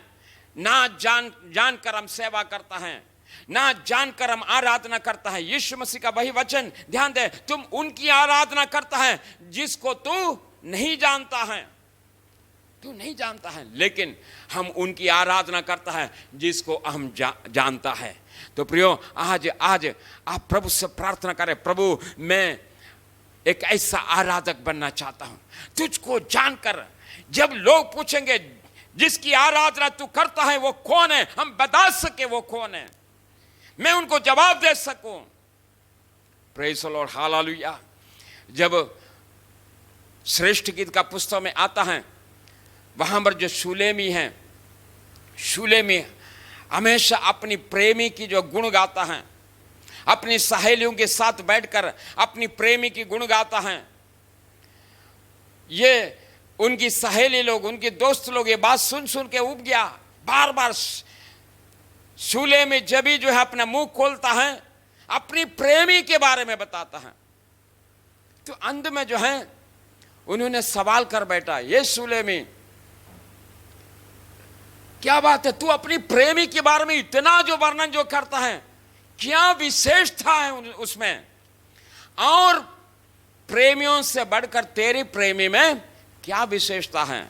ना जानकर हम सेवा करता है, ना जानकर हम आराधना करता है। यीशु मसीह का वही वचन ध्यान दे, तुम उनकी आराधना करता है जिसको तू नहीं जानता है। तू नहीं जानता है, लेकिन हम उनकी आराधना करता है जिसको हम जानता है। तो प्रियो, आज आप प्रभु से प्रार्थना करें, प्रभु मैं एक ऐसा आराधक बनना चाहता हूं, तुझको जानकर जब लोग पूछेंगे जिसकी आराधना तू करता है वो कौन है, हम बता सके वो कौन है, मैं उनको जवाब दे सकूं। Praise the Lord, hallelujah. जब श्रेष्ठ गीत का पुस्तक में आता है, वहां पर जो शूलेमी है, शूलेमी हमेशा अपनी प्रेमी की जो गुण गाता है, अपनी सहेलियों के साथ बैठकर अपनी प्रेमी की गुण गाता है। ये उनकी सहेली लोग, उनके दोस्त लोग ये बात सुन सुन के उब गया। बार बार शूलेमी जब भी जो है अपना मुंह खोलता है अपनी प्रेमी के बारे में बताता है। तो अंत में जो है उन्होंने सवाल कर बैठा, ये शूलेमी क्या बात है, तू अपनी प्रेमी के बारे में इतना जो वर्णन जो करता है, क्या विशेषता है उसमें, और प्रेमियों से बढ़कर तेरी प्रेमी में क्या विशेषता है।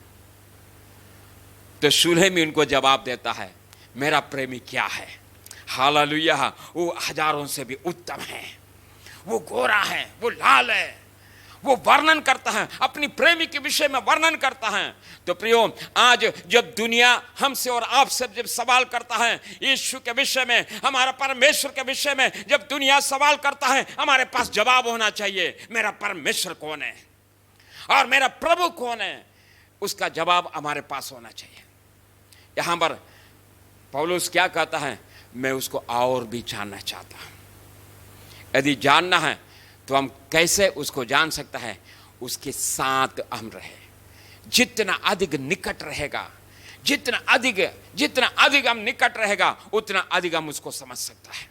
तो शूलेमी उनको जवाब देता है, मेरा प्रेमी क्या है, हालेलुया, वो हजारों से भी उत्तम है, वो गोरा है, वो लाल है, वो वर्णन करता है, अपनी प्रेमी के विषय में वर्णन करता है। तो प्रियो, आज जब दुनिया हमसे और आपसे जब सवाल करता है यीशु के विषय में, हमारा परमेश्वर के विषय में, जब दुनिया सवाल करता है, हमारे पास जवाब होना चाहिए, मेरा परमेश्वर कौन है और मेरा प्रभु कौन है, उसका जवाब हमारे पास होना चाहिए। यहां पर पौलुस क्या कहता है, मैं उसको और भी जानना चाहता हूं। यदि जानना है तो हम कैसे उसको जान सकता है, उसके साथ हम रहे, जितना अधिक निकट रहेगा, जितना अधिक हम निकट रहेगा उतना अधिक हम उसको समझ सकता है।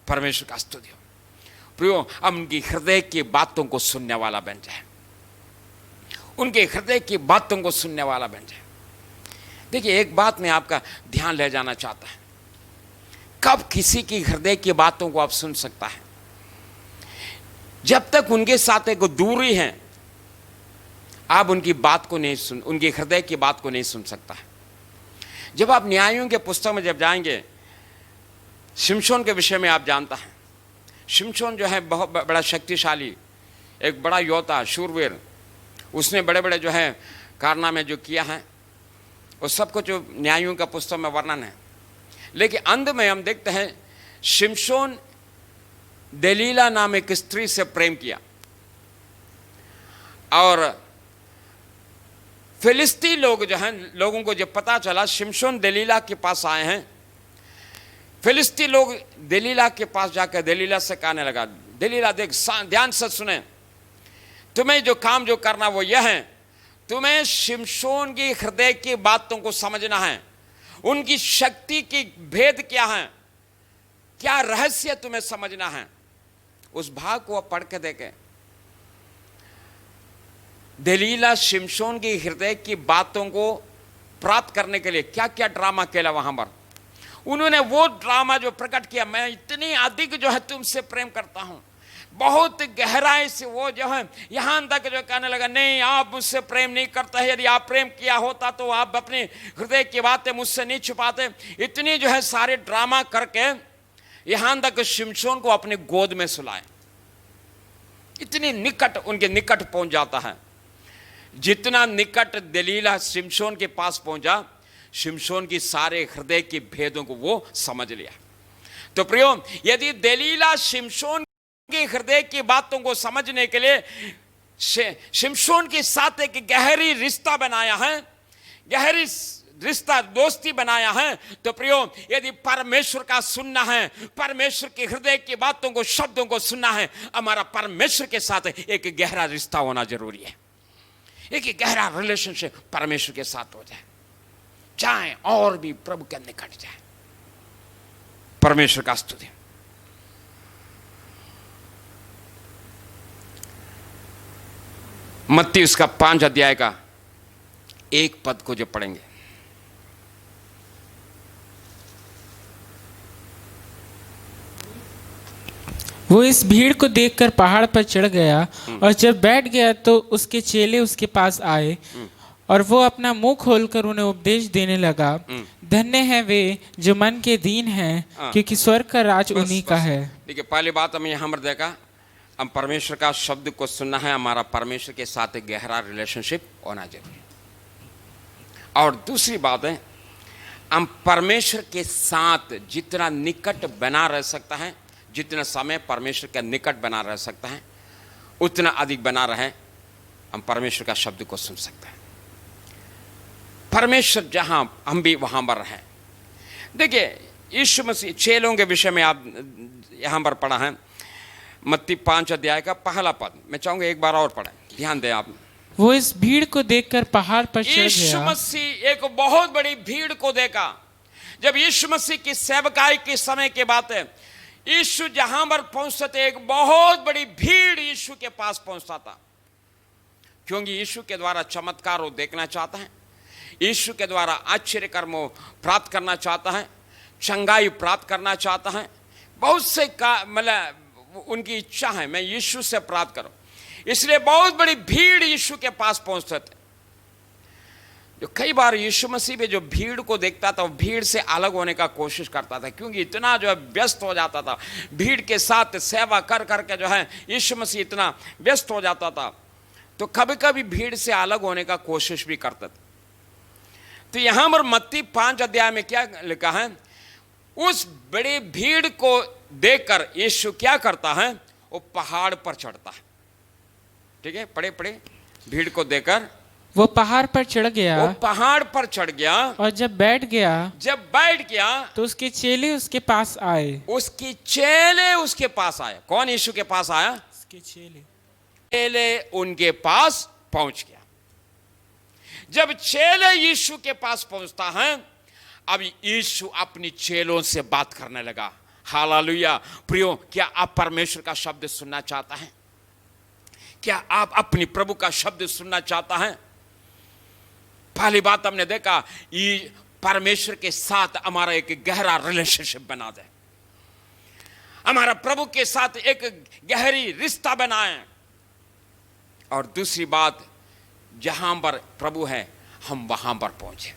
परमेश्वर का स्तुति हो। प्रियो, हम उनकी हृदय की बातों को सुनने वाला बन जाए, उनके हृदय की बातों को सुनने वाला बन जाए। देखिए, एक बात में आपका ध्यान ले जाना चाहता है, कब किसी की हृदय की बातों को आप सुन सकता है, जब तक उनके साथ एक दूरी है, आप उनकी बात को नहीं सुन, उनके हृदय की बात को नहीं सुन सकता है। जब आप न्यायों के पुस्तक में जब जाएंगे, शिमशोन के विषय में आप जानता है, शिमशोन जो है बहुत बड़ा शक्तिशाली, एक बड़ा योद्धा, शूरवीर, उसने बड़े बड़े जो है कारनामे जो किया है, उस सब को जो न्यायों का पुस्तक में वर्णन है। लेकिन अंत में हम देखते हैं शिमशोन दलीला नाम एक स्त्री से प्रेम किया, और फिलिस्ती लोग जो हैं, लोगों को जब पता चला शिमशोन दलीला के पास आए हैं, फिलिस्ती लोग दलीला के पास जाकर दलीला से कहने लगा, दलीला देख, ध्यान से सुने, तुम्हें जो काम जो करना वो यह है, तुम्हें शिमशोन की हृदय की बातों को समझना है, उनकी शक्ति की भेद क्या है, क्या रहस्य तुम्हें समझना है। उस भाग को पढ़ के देखें, दलीला शिमशोन की हृदय की बातों को प्राप्त करने के लिए क्या क्या ड्रामा खेला वहां पर। उन्होंने वो ड्रामा जो प्रकट किया, मैं इतनी अधिक जो है तुमसे प्रेम करता हूं, बहुत गहराई से वो जो है यहां तक जो कहने लगा, नहीं आप मुझसे प्रेम नहीं करते, यदि आप प्रेम किया होता तो आप अपने हृदय की बातें मुझसे नहीं छुपाते। इतनी जो है सारे ड्रामा करके यहां तक शिमशोन को अपने गोद में सुलाए, इतनी निकट, उनके निकट पहुंच जाता है। जितना निकट दलीला शिमशोन के पास पहुंचा, शिमशोन की सारे हृदय के भेदों को वो समझ लिया। तो प्रियो, यदि दलीला शिमशोन के हृदय की बातों को समझने के लिए शिमशोन के साथ एक गहरी रिश्ता बनाया है, गहरी रिश्ता दोस्ती बनाया है, तो प्रियो, यदि परमेश्वर का सुनना है, परमेश्वर के हृदय की बातों को, शब्दों को सुनना है, हमारा परमेश्वर के साथ एक गहरा रिश्ता होना जरूरी है, एक गहरा रिलेशनशिप परमेश्वर के साथ हो जाए, चाहे और भी प्रभु के निकट जाए। परमेश्वर का स्तुति। मत्ती उसका 5 अध्याय का 1 पद को जो पढ़ेंगे, वो इस भीड़ को देखकर पहाड़ पर चढ़ गया, और जब बैठ गया तो उसके चेले उसके पास आए और वो अपना मुंह खोलकर उन्हें उपदेश देने लगा, धन्य है वे जो मन के दीन हैं, क्योंकि स्वर्ग का राज उन्हीं का है। देखिए, पहली बात हमें यहाँ पर देखा, हम परमेश्वर का शब्द को सुनना है, हमारा परमेश्वर के साथ एक गहरा रिलेशनशिप होना जरूरी है। और दूसरी बात है, हम परमेश्वर के साथ जितना निकट बना रह सकता है, जितना समय परमेश्वर के निकट बना रह सकता है, उतना अधिक बना रहे, हम परमेश्वर का शब्द को सुन सकते हैं। परमेश्वर जहां, हम भी वहां पर रहें। देखिए, यीशु मसीह चेलों के विषय में आप यहां पर पढ़ा है, मत्ती 5 अध्याय का पहला पद। मैं चाहूंगा एक बार और पढ़ें, ध्यान दें आप। वो इस भीड़ को देखकर पहाड़ पर चढ़ यीशु गया। मसीह एक बहुत बड़ी भीड़ को देखा। जब यीशु मसीह की सेवकाई के समय की बात है, यीशु जहां पर पहुंचते थे, एक बहुत बड़ी भीड़ यीशु के पास पहुंचता था, क्योंकि यीशु के द्वारा चमत्कार वो देखना चाहता है, यीशु के द्वारा आश्चर्य कर्मों प्राप्त करना चाहता है, चंगाई प्राप्त करना चाहता है। बहुत से मतलब उनकी इच्छा है मैं यीशु से प्राप्त करूं, इसलिए बहुत बड़ी भीड़ यीशु के पास पहुंचते थे। जो कई बार यीशु मसीह में जो भीड़ को देखता था, वो भीड़ से अलग होने का कोशिश करता था, क्योंकि इतना जो है व्यस्त हो जाता था भीड़ के साथ सेवा कर करके, जो है यीशु मसीह इतना व्यस्त हो जाता था, तो कभी कभी भीड़ से अलग होने का कोशिश भी करते थे। तो यहां पर मत्ती 5 अध्याय में क्या लिखा है, उस बड़ी भीड़ को देखकर यीशु क्या करता है, वो पहाड़ पर चढ़ता है। ठीक है, पढ़े पढ़े। भीड़ को देखकर वो पहाड़ पर चढ़ गया, वो पहाड़ पर चढ़ गया, और जब बैठ गया तो उसके चेले उसके पास आए। उसके चेले उसके पास आए। कौन यीशु के पास आया? उसके चेले उनके पास पहुंच गया। जब चेले यीशु के पास पहुंचता है, अब यीशु अपनी चेलों से बात करने लगा। हालेलुया। प्रियो, क्या आप परमेश्वर का शब्द सुनना चाहता है? क्या आप अपनी प्रभु का शब्द सुनना चाहता है? पहली बात हमने देखा, ये परमेश्वर के साथ हमारा एक गहरा रिलेशनशिप बना दे, हमारा प्रभु के साथ एक गहरी रिश्ता बनाए। और दूसरी बात, जहां पर प्रभु है हम वहां पर पहुंचे,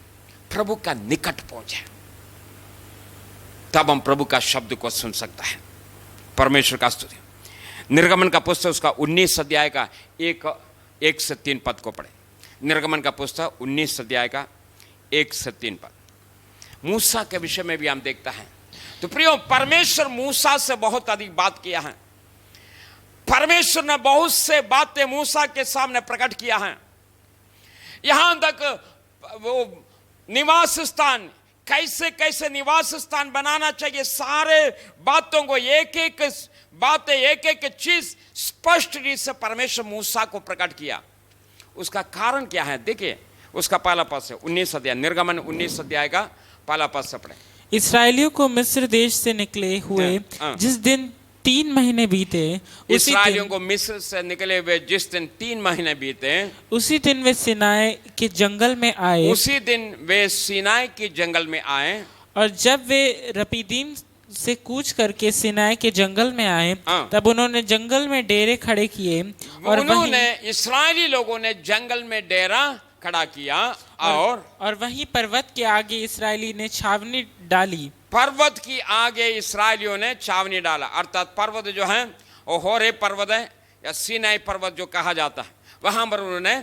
प्रभु का निकट पहुंचे, तब हम प्रभु का शब्द को सुन सकता है। परमेश्वर का स्तुति। निर्गमन का पुस्तक उसका 19 अध्याय का 1 से 3 पद को पढ़े। निर्गमन का पुस्तक 19 अध्याय का 1 से 3 पद। मूसा के विषय में भी हम देखता है। तो प्रियो, परमेश्वर मूसा से बहुत अधिक बात किया है। परमेश्वर ने बहुत से बातें मूसा के सामने प्रकट किया है। यहां तक वो निवास स्थान, कैसे कैसे निवास स्थान बनाना चाहिए, सारे बातों को, एक एक बातें, एक एक चीज स्पष्ट रूप से परमेश्वर मूसा को प्रकट किया। उसका कारण क्या है? देखिए, उसका पहला पद से 19 अध्याय, निर्गमन 19 अध्याय का पहला पद से पढ़े। इसराइलियों को मिस्र देश से निकले हुए जिस दिन 3 महीने बीते, इसराइलियों को मिस्र से निकले हुए जिस दिन 3 महीने बीते, उसी दिन वे सिनाई के जंगल में आए। उसी दिन वे सिनाई के जंगल में आए। और जब वे रपीदीम से कूच करके सिनाई के जंगल में आए, तब उन्होंने जंगल में डेरे खड़े किए, और उन्होंने इस्राएली लोगों ने जंगल में डेरा खड़ा किया, और वहीं पर्वत के आगे इसराइली ने छावनी डाली। पर्वत की आगे इसराइलियों ने छावनी डाला, अर्थात पर्वत जो है वो होरे पर्वत है या सीनाई पर्वत जो कहा जाता है, वहां पर उन्होंने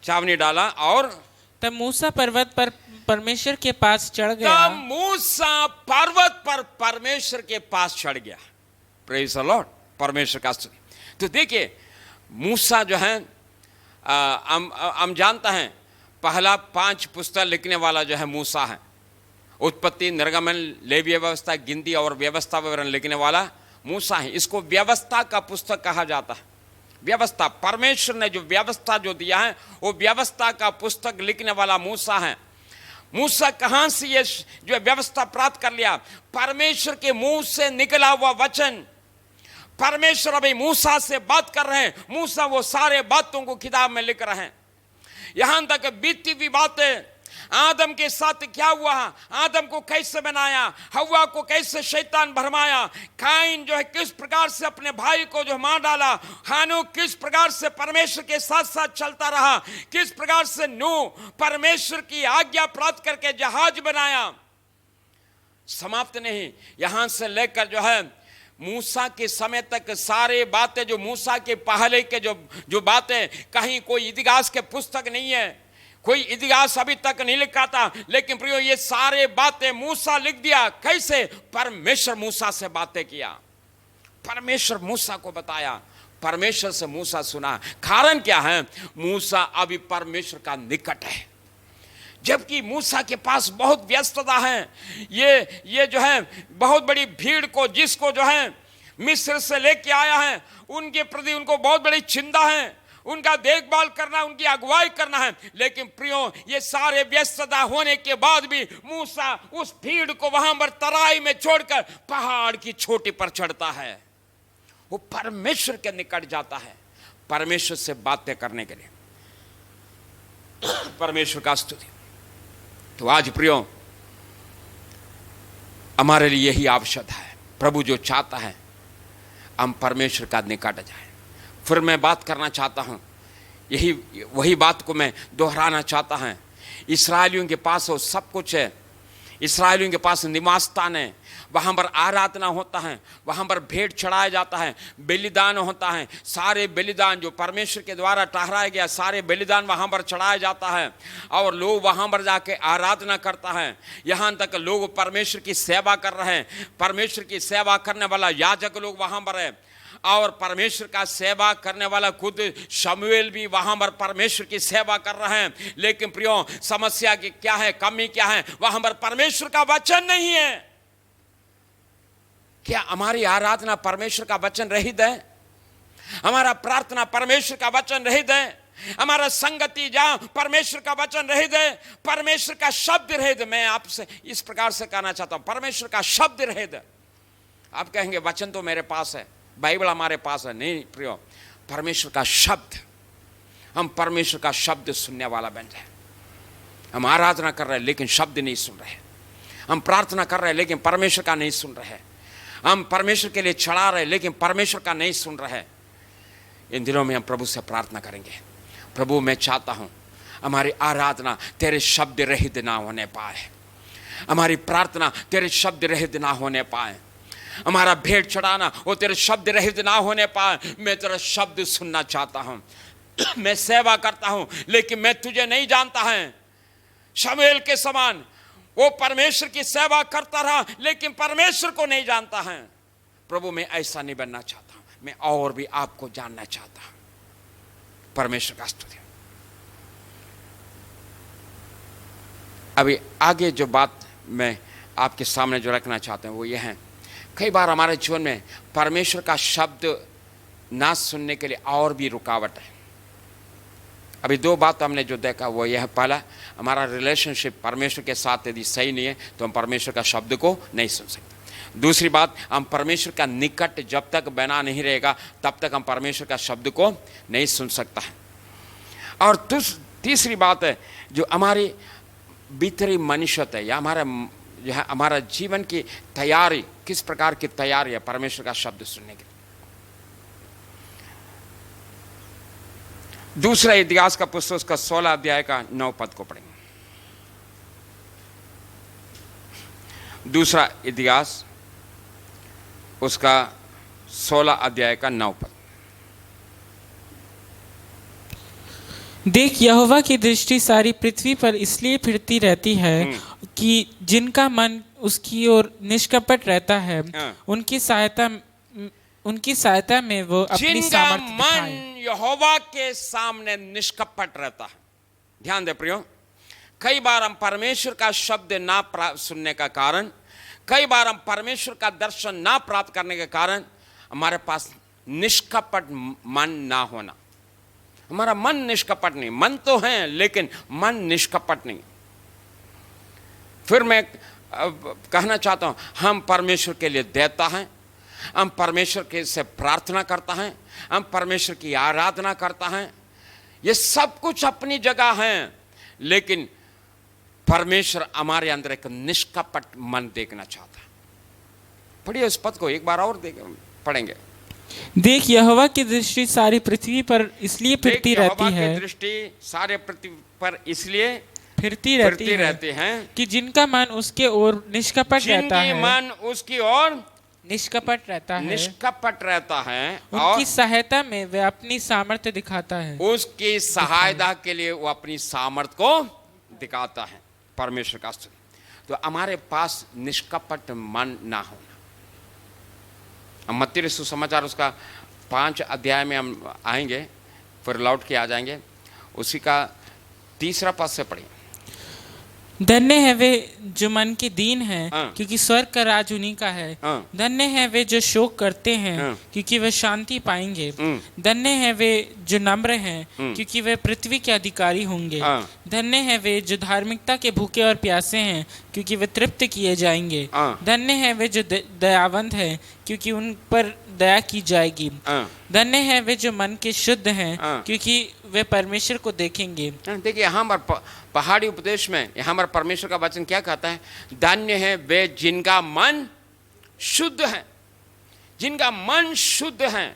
छावनी डाला। और तब मूसा पर्वत पर परमेश्वर के पास चढ़ गया। तब मूसा पर्वत पर परमेश्वर के पास चढ़ गया। Praise the Lord. परमेश्वर का स्तुति। तो देखिए, मूसा जो है, हम जानता है पहला 5 पुस्तक लिखने वाला जो है मूसा है। उत्पत्ति, निर्गमन, लेवीय व्यवस्था, गिनती और व्यवस्था विवरण लिखने वाला मूसा है। इसको व्यवस्था का पुस्तक कहा जाता है। व्यवस्था, परमेश्वर ने जो व्यवस्था जो दिया है, वो व्यवस्था का पुस्तक लिखने वाला मूसा है। मूसा कहां से ये जो व्यवस्था प्राप्त कर लिया? परमेश्वर के मुंह से निकला हुआ वचन। परमेश्वर अभी मूसा से बात कर रहे हैं, मूसा वो सारे बातों को किताब में लिख रहे हैं। यहां तक बीती हुई बातें आदम के साथ क्या हुआ, आदम को कैसे बनाया, हव्वा को कैसे शैतान भरमाया, काइन जो है किस प्रकार से अपने भाई को जो मार डाला, हानूक किस प्रकार से परमेश्वर के साथ साथ चलता रहा, किस प्रकार से नूह परमेश्वर की आज्ञा प्राप्त करके जहाज बनाया। समाप्त नहीं, यहां से लेकर जो है मूसा के समय तक सारे बातें जो मूसा के पहले के जो बातें, कहीं कोई इतिहास के पुस्तक नहीं है, कोई इतिहास अभी तक नहीं लिखा था, लेकिन प्रियो ये सारे बातें मूसा लिख दिया। कैसे? परमेश्वर मूसा से बातें किया, परमेश्वर मूसा को बताया, परमेश्वर से मूसा सुना। कारण क्या है? मूसा अभी परमेश्वर का निकट है, जबकि मूसा के पास बहुत व्यस्तता है। ये जो है बहुत बड़ी भीड़ को, जिसको जो है मिस्र से लेके आया है, उनके प्रति उनको बहुत बड़ी चिंता है, उनका देखभाल करना, उनकी अगुवाई करना है। लेकिन प्रियो ये सारे व्यस्तता होने के बाद भी मूसा उस भीड़ को वहां पर तराई में छोड़कर पहाड़ की चोटी पर चढ़ता है, वो परमेश्वर के निकट जाता है, परमेश्वर से बातें करने के लिए। परमेश्वर का स्तुति। तो आज प्रियो हमारे लिए यही आवश्यक है। प्रभु जो चाहता है हम परमेश्वर का निकट जाए। फिर मैं बात करना चाहता हूं, वही बात को मैं दोहराना चाहता हूं। इस्राएलियों के पास वो सब कुछ है, इस्राएलियों के पास निवास स्थान है, वहाँ पर आराधना होता है, वहाँ पर भेंट चढ़ाया जाता है, बलिदान होता है। सारे बलिदान जो परमेश्वर के द्वारा ठहराया गया, सारे बलिदान वहाँ पर चढ़ाया जाता है और लोग वहाँ पर जाके आराधना करता है। यहाँ तक लोग परमेश्वर की सेवा कर रहे हैं, परमेश्वर की सेवा करने वाला याजक लोग वहाँ पर है, और परमेश्वर का सेवा करने वाला खुद शमूएल भी वहां पर परमेश्वर की सेवा कर रहे हैं। लेकिन प्रियो समस्या की क्या है, कमी क्या है? वहां पर परमेश्वर का वचन नहीं है। क्या हमारी आराधना परमेश्वर का वचन रहित है? हमारा प्रार्थना परमेश्वर का वचन रहित है? हमारा संगति जहां परमेश्वर का वचन रहित है, परमेश्वर का शब्द रहित है। मैं आपसे इस प्रकार से कहना चाहता हूं, परमेश्वर का शब्द रहित है। आप कहेंगे वचन तो मेरे पास है, बाइबल हमारे पास है। नहीं प्रियो, परमेश्वर का शब्द, हम परमेश्वर का शब्द सुनने वाला बन जाए। हम आराधना कर रहे हैं लेकिन शब्द नहीं सुन रहे, हम प्रार्थना कर रहे हैं लेकिन परमेश्वर का नहीं सुन रहे, हम परमेश्वर के लिए चढ़ा रहे लेकिन परमेश्वर का नहीं सुन रहे। इन दिनों में हम प्रभु से प्रार्थना करेंगे, प्रभु मैं चाहता हूं हमारी आराधना तेरे शब्द रहित ना होने पाए, हमारी प्रार्थना तेरे शब्द रहित ना होने पाए, हमारा भेंट चढ़ाना वो तेरे शब्द रहित ना होने पाए। मैं तेरा शब्द सुनना चाहता हूं। मैं सेवा करता हूं लेकिन मैं तुझे नहीं जानता है। शमूएल के समान वो परमेश्वर की सेवा करता रहा लेकिन परमेश्वर को नहीं जानता है। प्रभु मैं ऐसा नहीं बनना चाहता हूं, मैं और भी आपको जानना चाहता हूं। परमेश्वर का स्तुति। अभी आगे जो बात मैं आपके सामने जो रखना चाहता हूं वो ये है, कई बार हमारे जीवन में परमेश्वर का शब्द ना सुनने के लिए और भी रुकावट है। अभी दो बात हमने जो देखा वो यह, पहला हमारा रिलेशनशिप परमेश्वर के साथ यदि सही नहीं है तो हम परमेश्वर का शब्द को नहीं सुन सकते। दूसरी बात, हम परमेश्वर का निकट जब तक बना नहीं रहेगा तब तक हम परमेश्वर का शब्द को नहीं सुन सकता है। और तीसरी बात है जो हमारी भीतरी मनुष्यता है या जो है हमारा जीवन की तैयारी, किस प्रकार की तैयारी है परमेश्वर का शब्द सुनने के लिए। दूसरा इतिहास का पुस्तक उसका 16 अध्याय का 9 पद को पढ़ेंगे। दूसरा इतिहास उसका 16 अध्याय का 9 पद। देख, यहोवा की दृष्टि सारी पृथ्वी पर इसलिए फिरती रहती है कि जिनका मन उसकी ओर निष्कपट रहता है, उनकी सहायता में वो अपनी सामर्थ दिखाए। मन यहोवा के सामने निष्कपट रहता है। ध्यान दे प्रियो, कई बार हम परमेश्वर का शब्द ना सुनने का कारण, कई बार हम परमेश्वर का दर्शन ना प्राप्त करने के कारण हमारे पास निष्कपट मन ना होना। हमारा मन निष्कपट नहीं, मन तो है लेकिन मन निष्कपट नहीं। फिर मैं कहना चाहता हूं, हम परमेश्वर के लिए देता है, हम परमेश्वर के से प्रार्थना करता है, हम परमेश्वर की आराधना करता है, ये सब कुछ अपनी जगह है। लेकिन परमेश्वर हमारे अंदर एक निष्कपट मन देखना चाहता है। पढ़िए उस पद को एक बार और पढ़ेंगे। देख यहोवा की दृष्टि सारी पृथ्वी पर इसलिए फिरती देख, रहती यहोवा है, की दृष्टि सारे पृथ्वी पर इसलिए फिरती फिरती रहती रहते हैं कि जिनका मन उसके ओर निष्कपट रहता जिनकी है, मन उसकी ओर निष्कपट रहता है, निष्कपट रहता है और उनकी सहायता में वह अपनी सामर्थ्य दिखाता है। उसकी सहायता के लिए वो अपनी सामर्थ्य को दिखाता है। परमेश्वर का स्तुति। तो हमारे पास निष्कपट मन ना होना। हम मत्ती रचित सुसमाचार उसका 5 अध्याय में हम आएंगे, फिर लौट के आ जाएंगे। उसी का 3 पद से पढ़िए। धन्य है वे जो मन के दीन हैं, हाँ। क्योंकि स्वर्ग का राज उन्हीं का है। हाँ। धन्य है वे जो शोक करते हैं, हाँ। क्योंकि वे शांति पाएंगे। धन्य है वे जो नम्र हैं, क्योंकि वे पृथ्वी के अधिकारी होंगे। हाँ। धन्य है वे जो धार्मिकता के भूखे और प्यासे हैं, क्योंकि वे तृप्त किए जाएंगे। हाँ। धन्य है वे जो दयावंत हैं, क्योंकि उन पर दया की जाएगी। हाँ। धन्य है वे जो मन के शुद्ध हैं, हाँ। क्योंकि वे परमेश्वर को देखेंगे। देखिए यहाँ पर पहाड़ी उपदेश में यहाँ पर परमेश्वर का वचन क्या कहता है? धन्य है वे जिनका मन शुद्ध है। जिनका मन शुद्ध है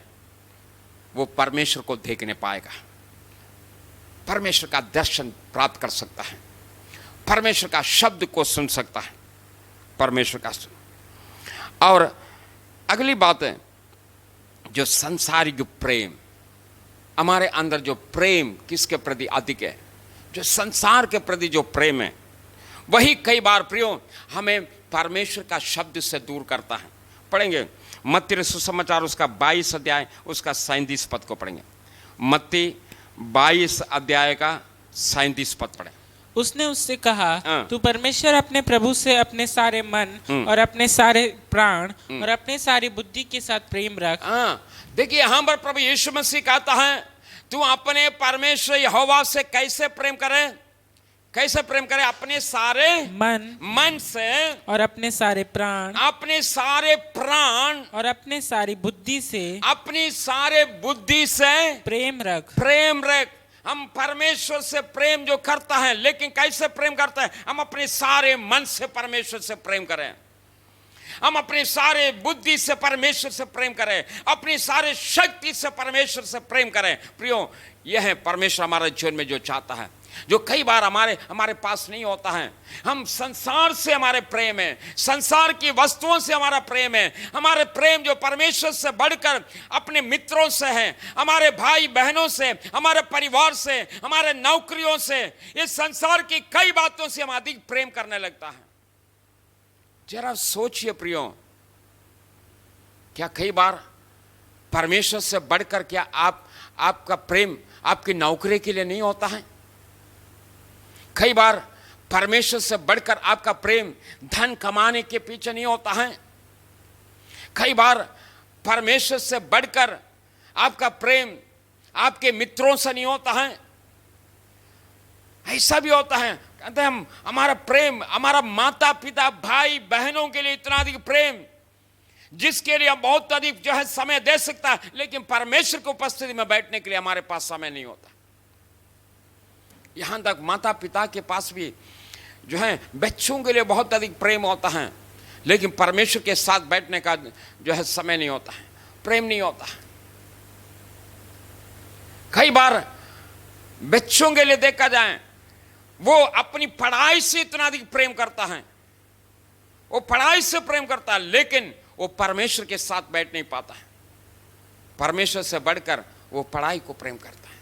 वो परमेश्वर को देखने पाएगा, परमेश्वर का दर्शन प्राप्त कर सकता है, परमेश्वर का शब्द को सुन सकता है, परमेश्वर का सुन। और अगली बात है जो संसारिक प्रेम, हमारे अंदर जो प्रेम किसके प्रति अधिक है, जो संसार के प्रति जो प्रेम है, वही कई बार प्रियो हमें परमेश्वर का शब्द से दूर करता है। पढ़ेंगे मत्ती रचित सुसमाचार उसका 22 अध्याय उसका 37 पद को पढ़ेंगे। मत्ती 22 अध्याय का 37 पद पढ़े। उसने उससे कहा, हाँ। तू परमेश्वर अपने प्रभु से अपने सारे मन और अपने सारे प्राण और अपने सारी बुद्धि के साथ प्रेम रख। हाँ, देखिए यहाँ पर प्रभु यीशु मसीह कहता है तू अपने परमेश्वर यहोवा से कैसे प्रेम करे? कैसे प्रेम करे? अपने सारे मन से और अपने सारे प्राण अपने सारे प्राण और अपने सारी बुद्धि से अपनी सारे बुद्धि से प्रेम रख। प्रेम रख। हम परमेश्वर से प्रेम जो करता है, लेकिन कैसे प्रेम करता है? हम अपने सारे मन से परमेश्वर से प्रेम करें, हम अपने सारे बुद्धि से परमेश्वर से प्रेम करें, अपनी सारे शक्ति से परमेश्वर से प्रेम करें। प्रियो, यह है परमेश्वर हमारे जीवन में जो चाहता है, जो कई बार हमारे पास नहीं होता है। हम संसार से हमारे प्रेम है, संसार की वस्तुओं से हमारा प्रेम है। हमारे प्रेम जो परमेश्वर से बढ़कर अपने मित्रों से है, हमारे भाई बहनों से, हमारे परिवार से, हमारे नौकरियों से, इस संसार की कई बातों से हम अधिक प्रेम करने लगता है। जरा सोचिए प्रियो, क्या कई बार परमेश्वर से बढ़कर क्या आपका प्रेम आपकी नौकरी के लिए नहीं होता है? कई बार परमेश्वर से बढ़कर आपका प्रेम धन कमाने के पीछे नहीं होता है? कई बार परमेश्वर से बढ़कर आपका प्रेम आपके मित्रों से नहीं होता है? ऐसा भी होता है, कहते हैं हम हमारा प्रेम हमारा माता पिता भाई बहनों के लिए इतना अधिक प्रेम, जिसके लिए हम बहुत अधिक जो है समय दे सकता है, लेकिन परमेश्वर की उपस्थिति में बैठने के लिए हमारे पास समय नहीं होता। यहां तक माता पिता के पास भी जो है बच्चों के लिए बहुत अधिक प्रेम होता है, लेकिन परमेश्वर के साथ बैठने का जो है समय नहीं होता है, प्रेम नहीं होता है। कई बार बच्चों के लिए देखा जाए, वो अपनी पढ़ाई से इतना अधिक प्रेम करता है, वो पढ़ाई से प्रेम करता है, लेकिन वो परमेश्वर के साथ बैठ नहीं पाता है। परमेश्वर से बढ़कर वो पढ़ाई को प्रेम करता है।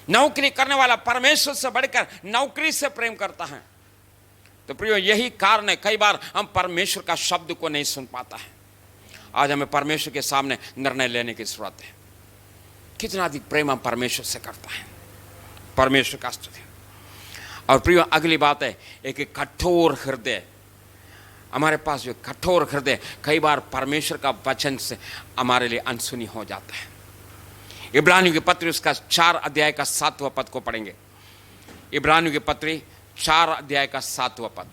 नौकरी करने वाला परमेश्वर से बढ़कर नौकरी से प्रेम करता है। तो प्रियो, यही कारण है कई बार हम परमेश्वर का शब्द को नहीं सुन पाता है। आज हमें परमेश्वर के सामने निर्णय लेने की जरूरत है। कितना अधिक प्रेम हम परमेश्वर से करता है। परमेश्वर का स्तुति। और प्रियो, अगली बात है एक कठोर हृदय। हमारे पास जो कठोर हृदय, कई बार परमेश्वर का वचन से हमारे लिए अनसुनी हो जाता है। इब्रानियों की पत्री उसका 4 अध्याय का 7वां पद को पढ़ेंगे। इब्रानियों की पत्री 4 अध्याय का 7वां पद।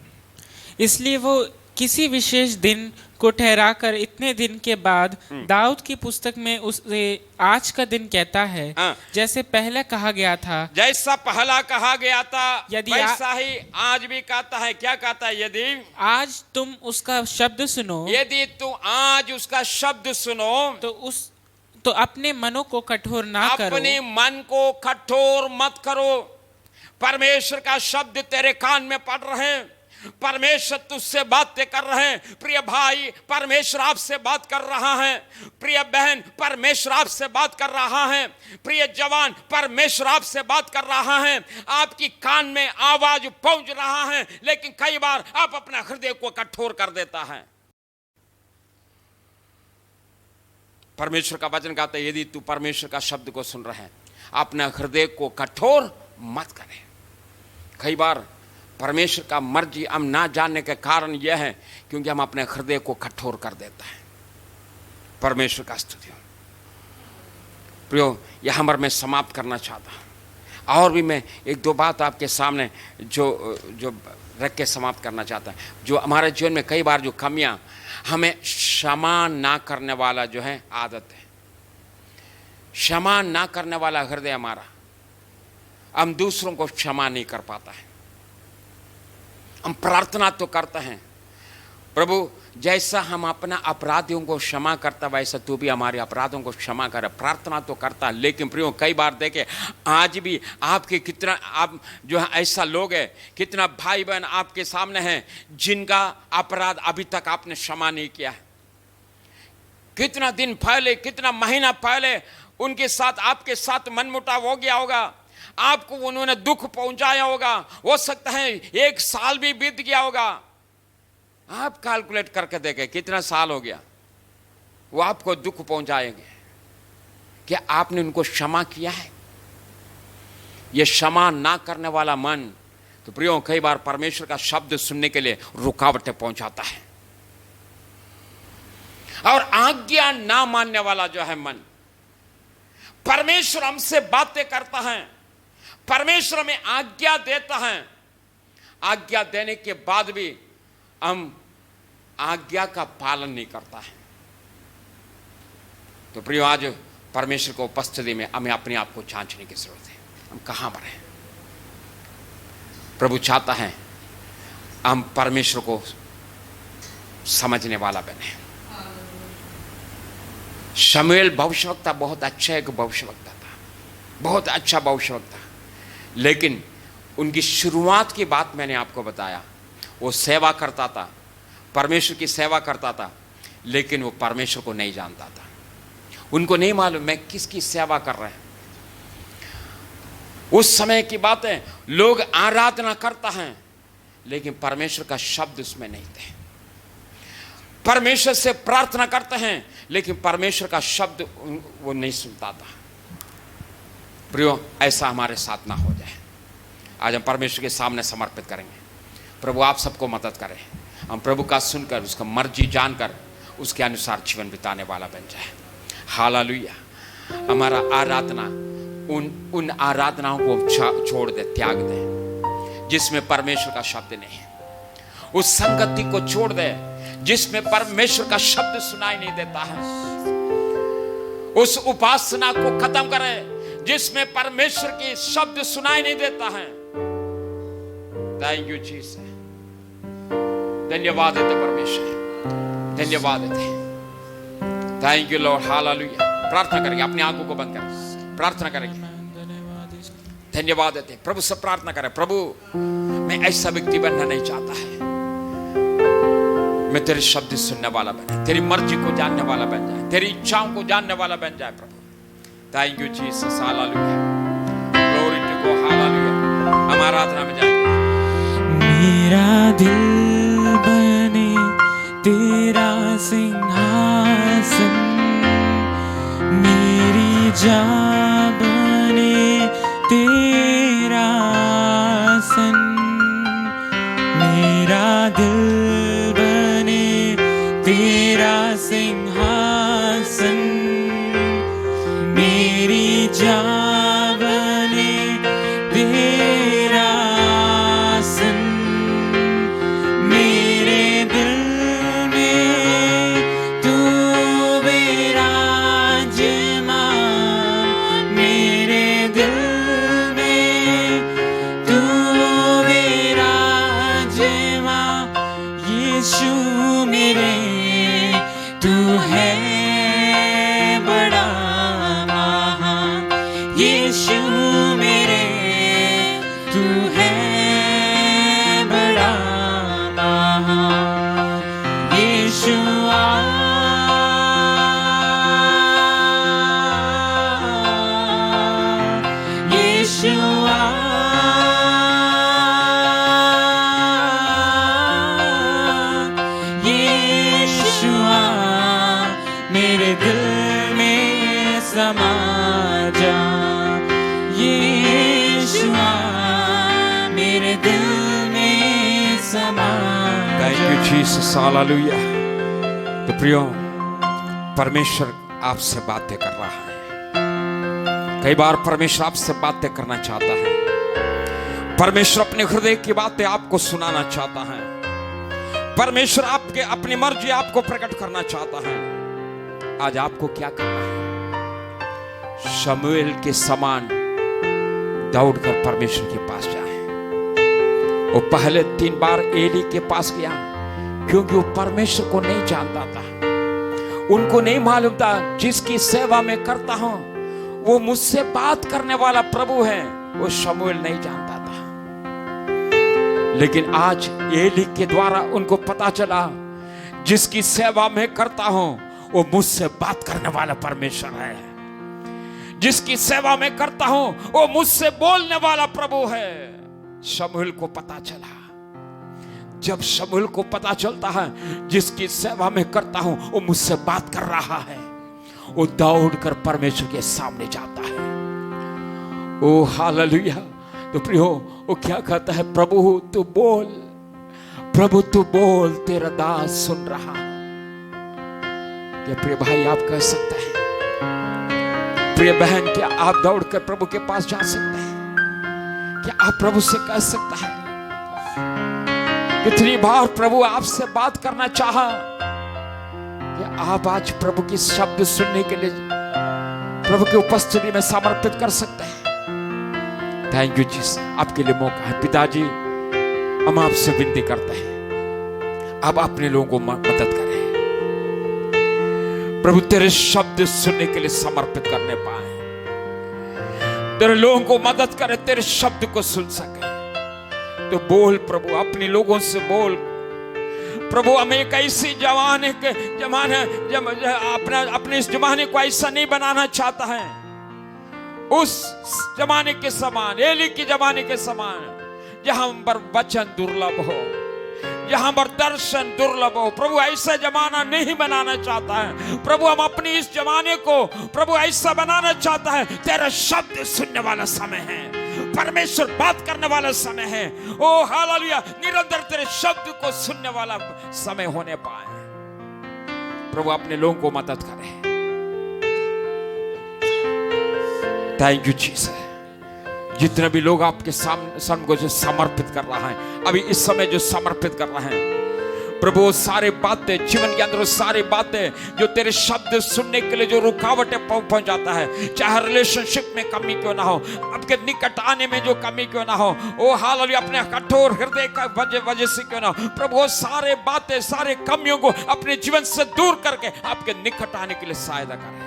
इसलिए वो किसी विशेष दिन को ठहराकर इतने दिन के बाद दाऊद की पुस्तक में उसे आज का दिन कहता है, हाँ। जैसे पहले कहा गया था, जैसा पहला कहा गया था यदि वैसा ही आज भी कहता है। क्या कहता है? यदि आज तुम उसका शब्द सुनो, यदि तू आज उसका शब्द सुनो तो अपने मनों को कठोर ना करो। अपने मन को कठोर मत करो। परमेश्वर का शब्द तेरे कान में पड़ रहे हैं, परमेश्वर तुझसे बातें कर रहे हैं। प्रिय भाई, परमेश्वर आपसे बात कर रहा है। प्रिय बहन, परमेश्वर आपसे बात कर रहा है। प्रिय जवान, परमेश्वर आपसे बात कर रहा है। आपकी कान में आवाज पहुंच रहा है, लेकिन कई बार आप अपना हृदय को कठोर कर देता है। परमेश्वर का वचन कहता है, यदि तू परमेश्वर का शब्द को सुन रहे हैं, अपना हृदय को कठोर मत करे। कई बार परमेश्वर का मर्जी हम ना जानने के कारण यह है क्योंकि हम अपने हृदय को कठोर कर देता है। परमेश्वर का स्तुति हो। प्रियो, यहाँ पर मैं समाप्त करना चाहता हूँ, और भी मैं एक दो बात आपके सामने जो रख के समाप्त करना चाहता है। जो हमारे जीवन में कई बार जो कमियाँ, हमें क्षमा ना करने वाला जो है आदत है, क्षमा ना करने वाला हृदय हमारा, हम दूसरों को क्षमा नहीं कर पाता है। हम प्रार्थना तो करते हैं, प्रभु जैसा हम अपना अपराधियों को क्षमा करता वैसा तू भी हमारे अपराधों को क्षमा कर। प्रार्थना तो करता, लेकिन प्रियो कई बार देखे आज भी आपके कितना आप जो है ऐसा लोग है, कितना भाई बहन आपके सामने हैं जिनका अपराध अभी तक आपने क्षमा नहीं किया है। कितना दिन पहले, कितना महीना पहले उनके साथ आपके साथ मनमुटाव हो गया होगा, आपको उन्होंने दुख पहुंचाया होगा। हो सकता है 1 साल भी बीत गया होगा। आप कैलकुलेट करके देखें कितना साल हो गया, वो आपको दुख पहुंचाएंगे। क्या आपने उनको क्षमा किया है? ये क्षमा ना करने वाला मन तो प्रियो कई बार परमेश्वर का शब्द सुनने के लिए रुकावटें पहुंचाता है। और आज्ञा ना मानने वाला जो है मन, परमेश्वर हमसे बातें करता है, परमेश्वर हमें आज्ञा देता है, आज्ञा देने के बाद भी हम आज्ञा का पालन नहीं करता है। तो प्रियो, आज परमेश्वर को उपस्थिति में हमें अपने आप को जांचने की जरूरत है। हम कहां पर हैं? प्रभु चाहता है हम परमेश्वर को समझने वाला बने। शमूएल भविष्यवक्ता बहुत अच्छा एक भविष्यवक्ता था, बहुत अच्छा भविष्यवक्ता, लेकिन उनकी शुरुआत की बात मैंने आपको बताया। वो सेवा करता था, परमेश्वर की सेवा करता था, लेकिन वो परमेश्वर को नहीं जानता था। उनको नहीं मालूम मैं किसकी सेवा कर रहे हैं। उस समय की बात है, लोग आराधना करता हैं, लेकिन परमेश्वर का शब्द उसमें नहीं थे। परमेश्वर से प्रार्थना करते हैं, लेकिन परमेश्वर का शब्द वो नहीं सुनता था। प्रियो, ऐसा हमारे साथ ना हो जाए। आज हम परमेश्वर के सामने समर्पित करेंगे। प्रभु आप सबको मदद करें, हम प्रभु का सुनकर उसका मर्जी जानकर उसके अनुसार जीवन बिताने वाला बन जाए। हालेलुया। हमारा आराधना उन आराधनाओं को छोड़ दे, त्याग दे जिसमें परमेश्वर का शब्द नहीं है। उस संगति को छोड़ दे जिसमें परमेश्वर का शब्द सुनाई नहीं देता है। उस उपासना को खत्म करें जिसमें परमेश्वर की शब्द सुनाई नहीं देता है। Thank you Jesus. धन्यवाद देते परमेश्वर, धन्यवाद देते। Thank you Lord. हालेलुया। प्रार्थना करेंगे, अपनी आंखों को बंद करें, प्रार्थना करेंगे। धन्यवाद देते प्रभु से प्रार्थना करें। प्रभु मैं ऐसा व्यक्ति बनना नहीं चाहता है, मैं तेरे शब्द सुनने वाला बने, तेरी मर्जी को जानने वाला बन जाए, तेरी इच्छाओं को जानने वाला बन जाए। प्रभु thank you Jesus. Hallelujah. Glory to God. Hallelujah. हम आराधना में जाएंगे। मेरा दिल बने तेरा सिंहासन, मेरी जान बने तेरा आसन। मेरा दिल बने तेरा सिंहासन, मेरी जान बने तेरा आसन। मेरे दिल में समा जा, यीशुआ मेरे दिल में समा जा। Thank you Jesus, hallelujah. तो प्रियो, परमेश्वर आपसे बातें कर रहा है। कई बार परमेश्वर आपसे बातें करना चाहता है। परमेश्वर अपने हृदय की बातें आपको सुनाना चाहता है। परमेश्वर आपके अपनी मर्जी आपको प्रकट करना चाहता है। आज आपको क्या करना है? शमूएल के समान दौड़कर परमेश्वर के पास जाए। वो पहले 3 बार एली के पास गया क्योंकि वो परमेश्वर को नहीं जानता था। उनको नहीं मालूम था जिसकी सेवा में करता हूं वो मुझसे बात करने वाला प्रभु है, वो शमूएल नहीं जानता था। लेकिन आज एली के द्वारा उनको पता चला जिसकी सेवा में करता हूं वो मुझसे बात करने वाला परमेश्वर है। जिसकी सेवा में करता हूं वो मुझसे बोलने वाला प्रभु है। शमूएल को पता चला। जब शमूएल को पता चलता है जिसकी सेवा में करता हूं वो मुझसे बात कर रहा है, वो दौड़कर परमेश्वर के सामने जाता है। ओ हालेलुया। तो प्रियो, वो क्या कहता है? प्रभु तू बोल, प्रभु तू बोल, तेरा दास सुन रहा। क्या प्रिय भाई आप कह सकते हैं? प्रिय बहन, क्या आप दौड़कर प्रभु के पास जा सकते हैं? क्या आप प्रभु से कह सकते हैं? कितनी बार प्रभु आपसे बात करना चाहा, क्या आप आज प्रभु की शब्द सुनने के लिए प्रभु की उपस्थिति में समर्पित कर सकते हैं? थैंक यू जीसस, आपके लिए मौका है। पिताजी, हम आपसे विनती करते हैं, अब अपने लोगों को मदद करें। प्रभु तेरे शब्द सुनने के लिए समर्पित करने पाए, तेरे लोगों को मदद करे, तेरे शब्द को सुन सके। तो बोल प्रभु, अपने लोगों से बोल प्रभु। हमें एक ऐसी अपने इस जमाने को ऐसा नहीं बनाना चाहता है उस जमाने के समान, एली के जमाने के समान, जहां पर वचन दुर्लभ हो, जहां पर दर्शन दुर्लभ हो। प्रभु ऐसा जमाना नहीं बनाना चाहता है। प्रभु हम अपने इस जमाने को प्रभु ऐसा बनाना चाहता है, तेरा शब्द सुनने वाला समय है, परमेश्वर बात करने वाला समय है। ओ हालेलुया, निरंतर तेरे शब्द को सुनने वाला समय होने पाए। प्रभु अपने लोगों को मदद करे। Thank you Jesus. जितने भी लोग आपके सामने को जो समर्पित कर रहा है, अभी इस समय जो समर्पित कर रहे हैं प्रभु, सारे बातें जीवन के अंदर, सारी बातें जो तेरे शब्द सुनने के लिए जो रुकावटें पहुंच जाता है, चाहे रिलेशनशिप में कमी क्यों ना हो, आपके निकट आने में जो कमी क्यों ना हो, ओ हालेलुया, अपने कठोर हृदय का वजह से क्यों ना हो, प्रभु वो सारे बातें, सारे कमियों को अपने जीवन से दूर करके आपके निकट आने के लिए सहायता करें।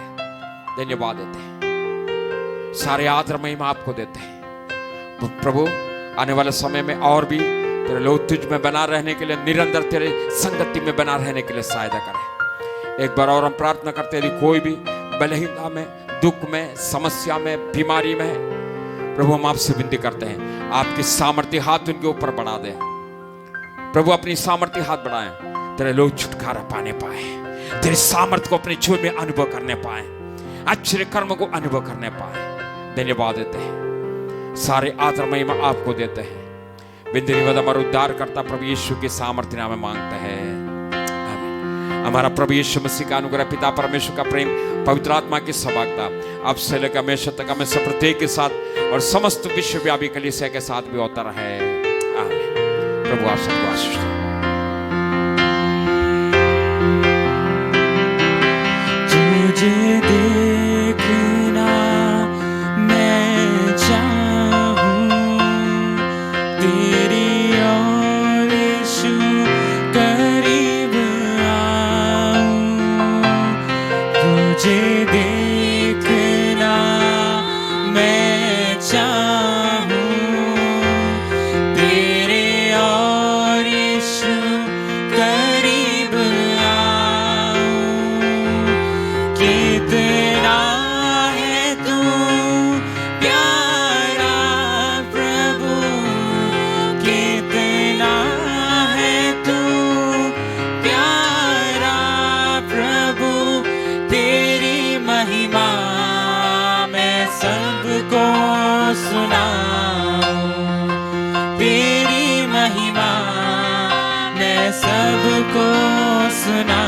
धन्यवाद देते हैं, सारे आदर महिमा आपको देते हैं। प्रभु आने वाले समय में और भी तेरे लोग तुझ में बना रहने के लिए, निरंतर तेरे संगति में बना रहने के लिए सहायता करें। एक बार और हम प्रार्थना करते हैं, कोई भी बलहीनता में, दुख में, समस्या में, बीमारी में, प्रभु हम आपसे विनती करते हैं, आपकी सामर्थ्य हाथ उनके ऊपर बढ़ा दे। प्रभु अपनी सामर्थ्य हाथ बढ़ाएं, तेरे लोग छुटकारा पाने पाए, तेरे सामर्थ्य को अपने जीवन में अनुभव करने पाए, अच्छे कर्म को अनुभव करने पाए। धन्यवाद देते हैं, सारे आदर महिमा आपको देते हैं। विनती हमारा उद्धार करता प्रभु यीशु के सामर्थ्य नाम में मांगते हैं, आमीन। हमारा प्रभु यीशु मसीह का अनुग्रह, पिता परमेश्वर का प्रेम, पवित्र आत्मा की सहभागिता अब से लेकर हमेशा तक हमें सब प्रत्येक के साथ और समस्त विश्वव्यापी कलीसिया के साथ भी होता रहे, आमीन। प्रभु आप सबको आशीष दे। तुझे देखना मैं चाहूं, तेरी ओर यीशु करीब आऊं। तुझे देखना मैं चाहूं, तेरे ओर यीशु सबको सुना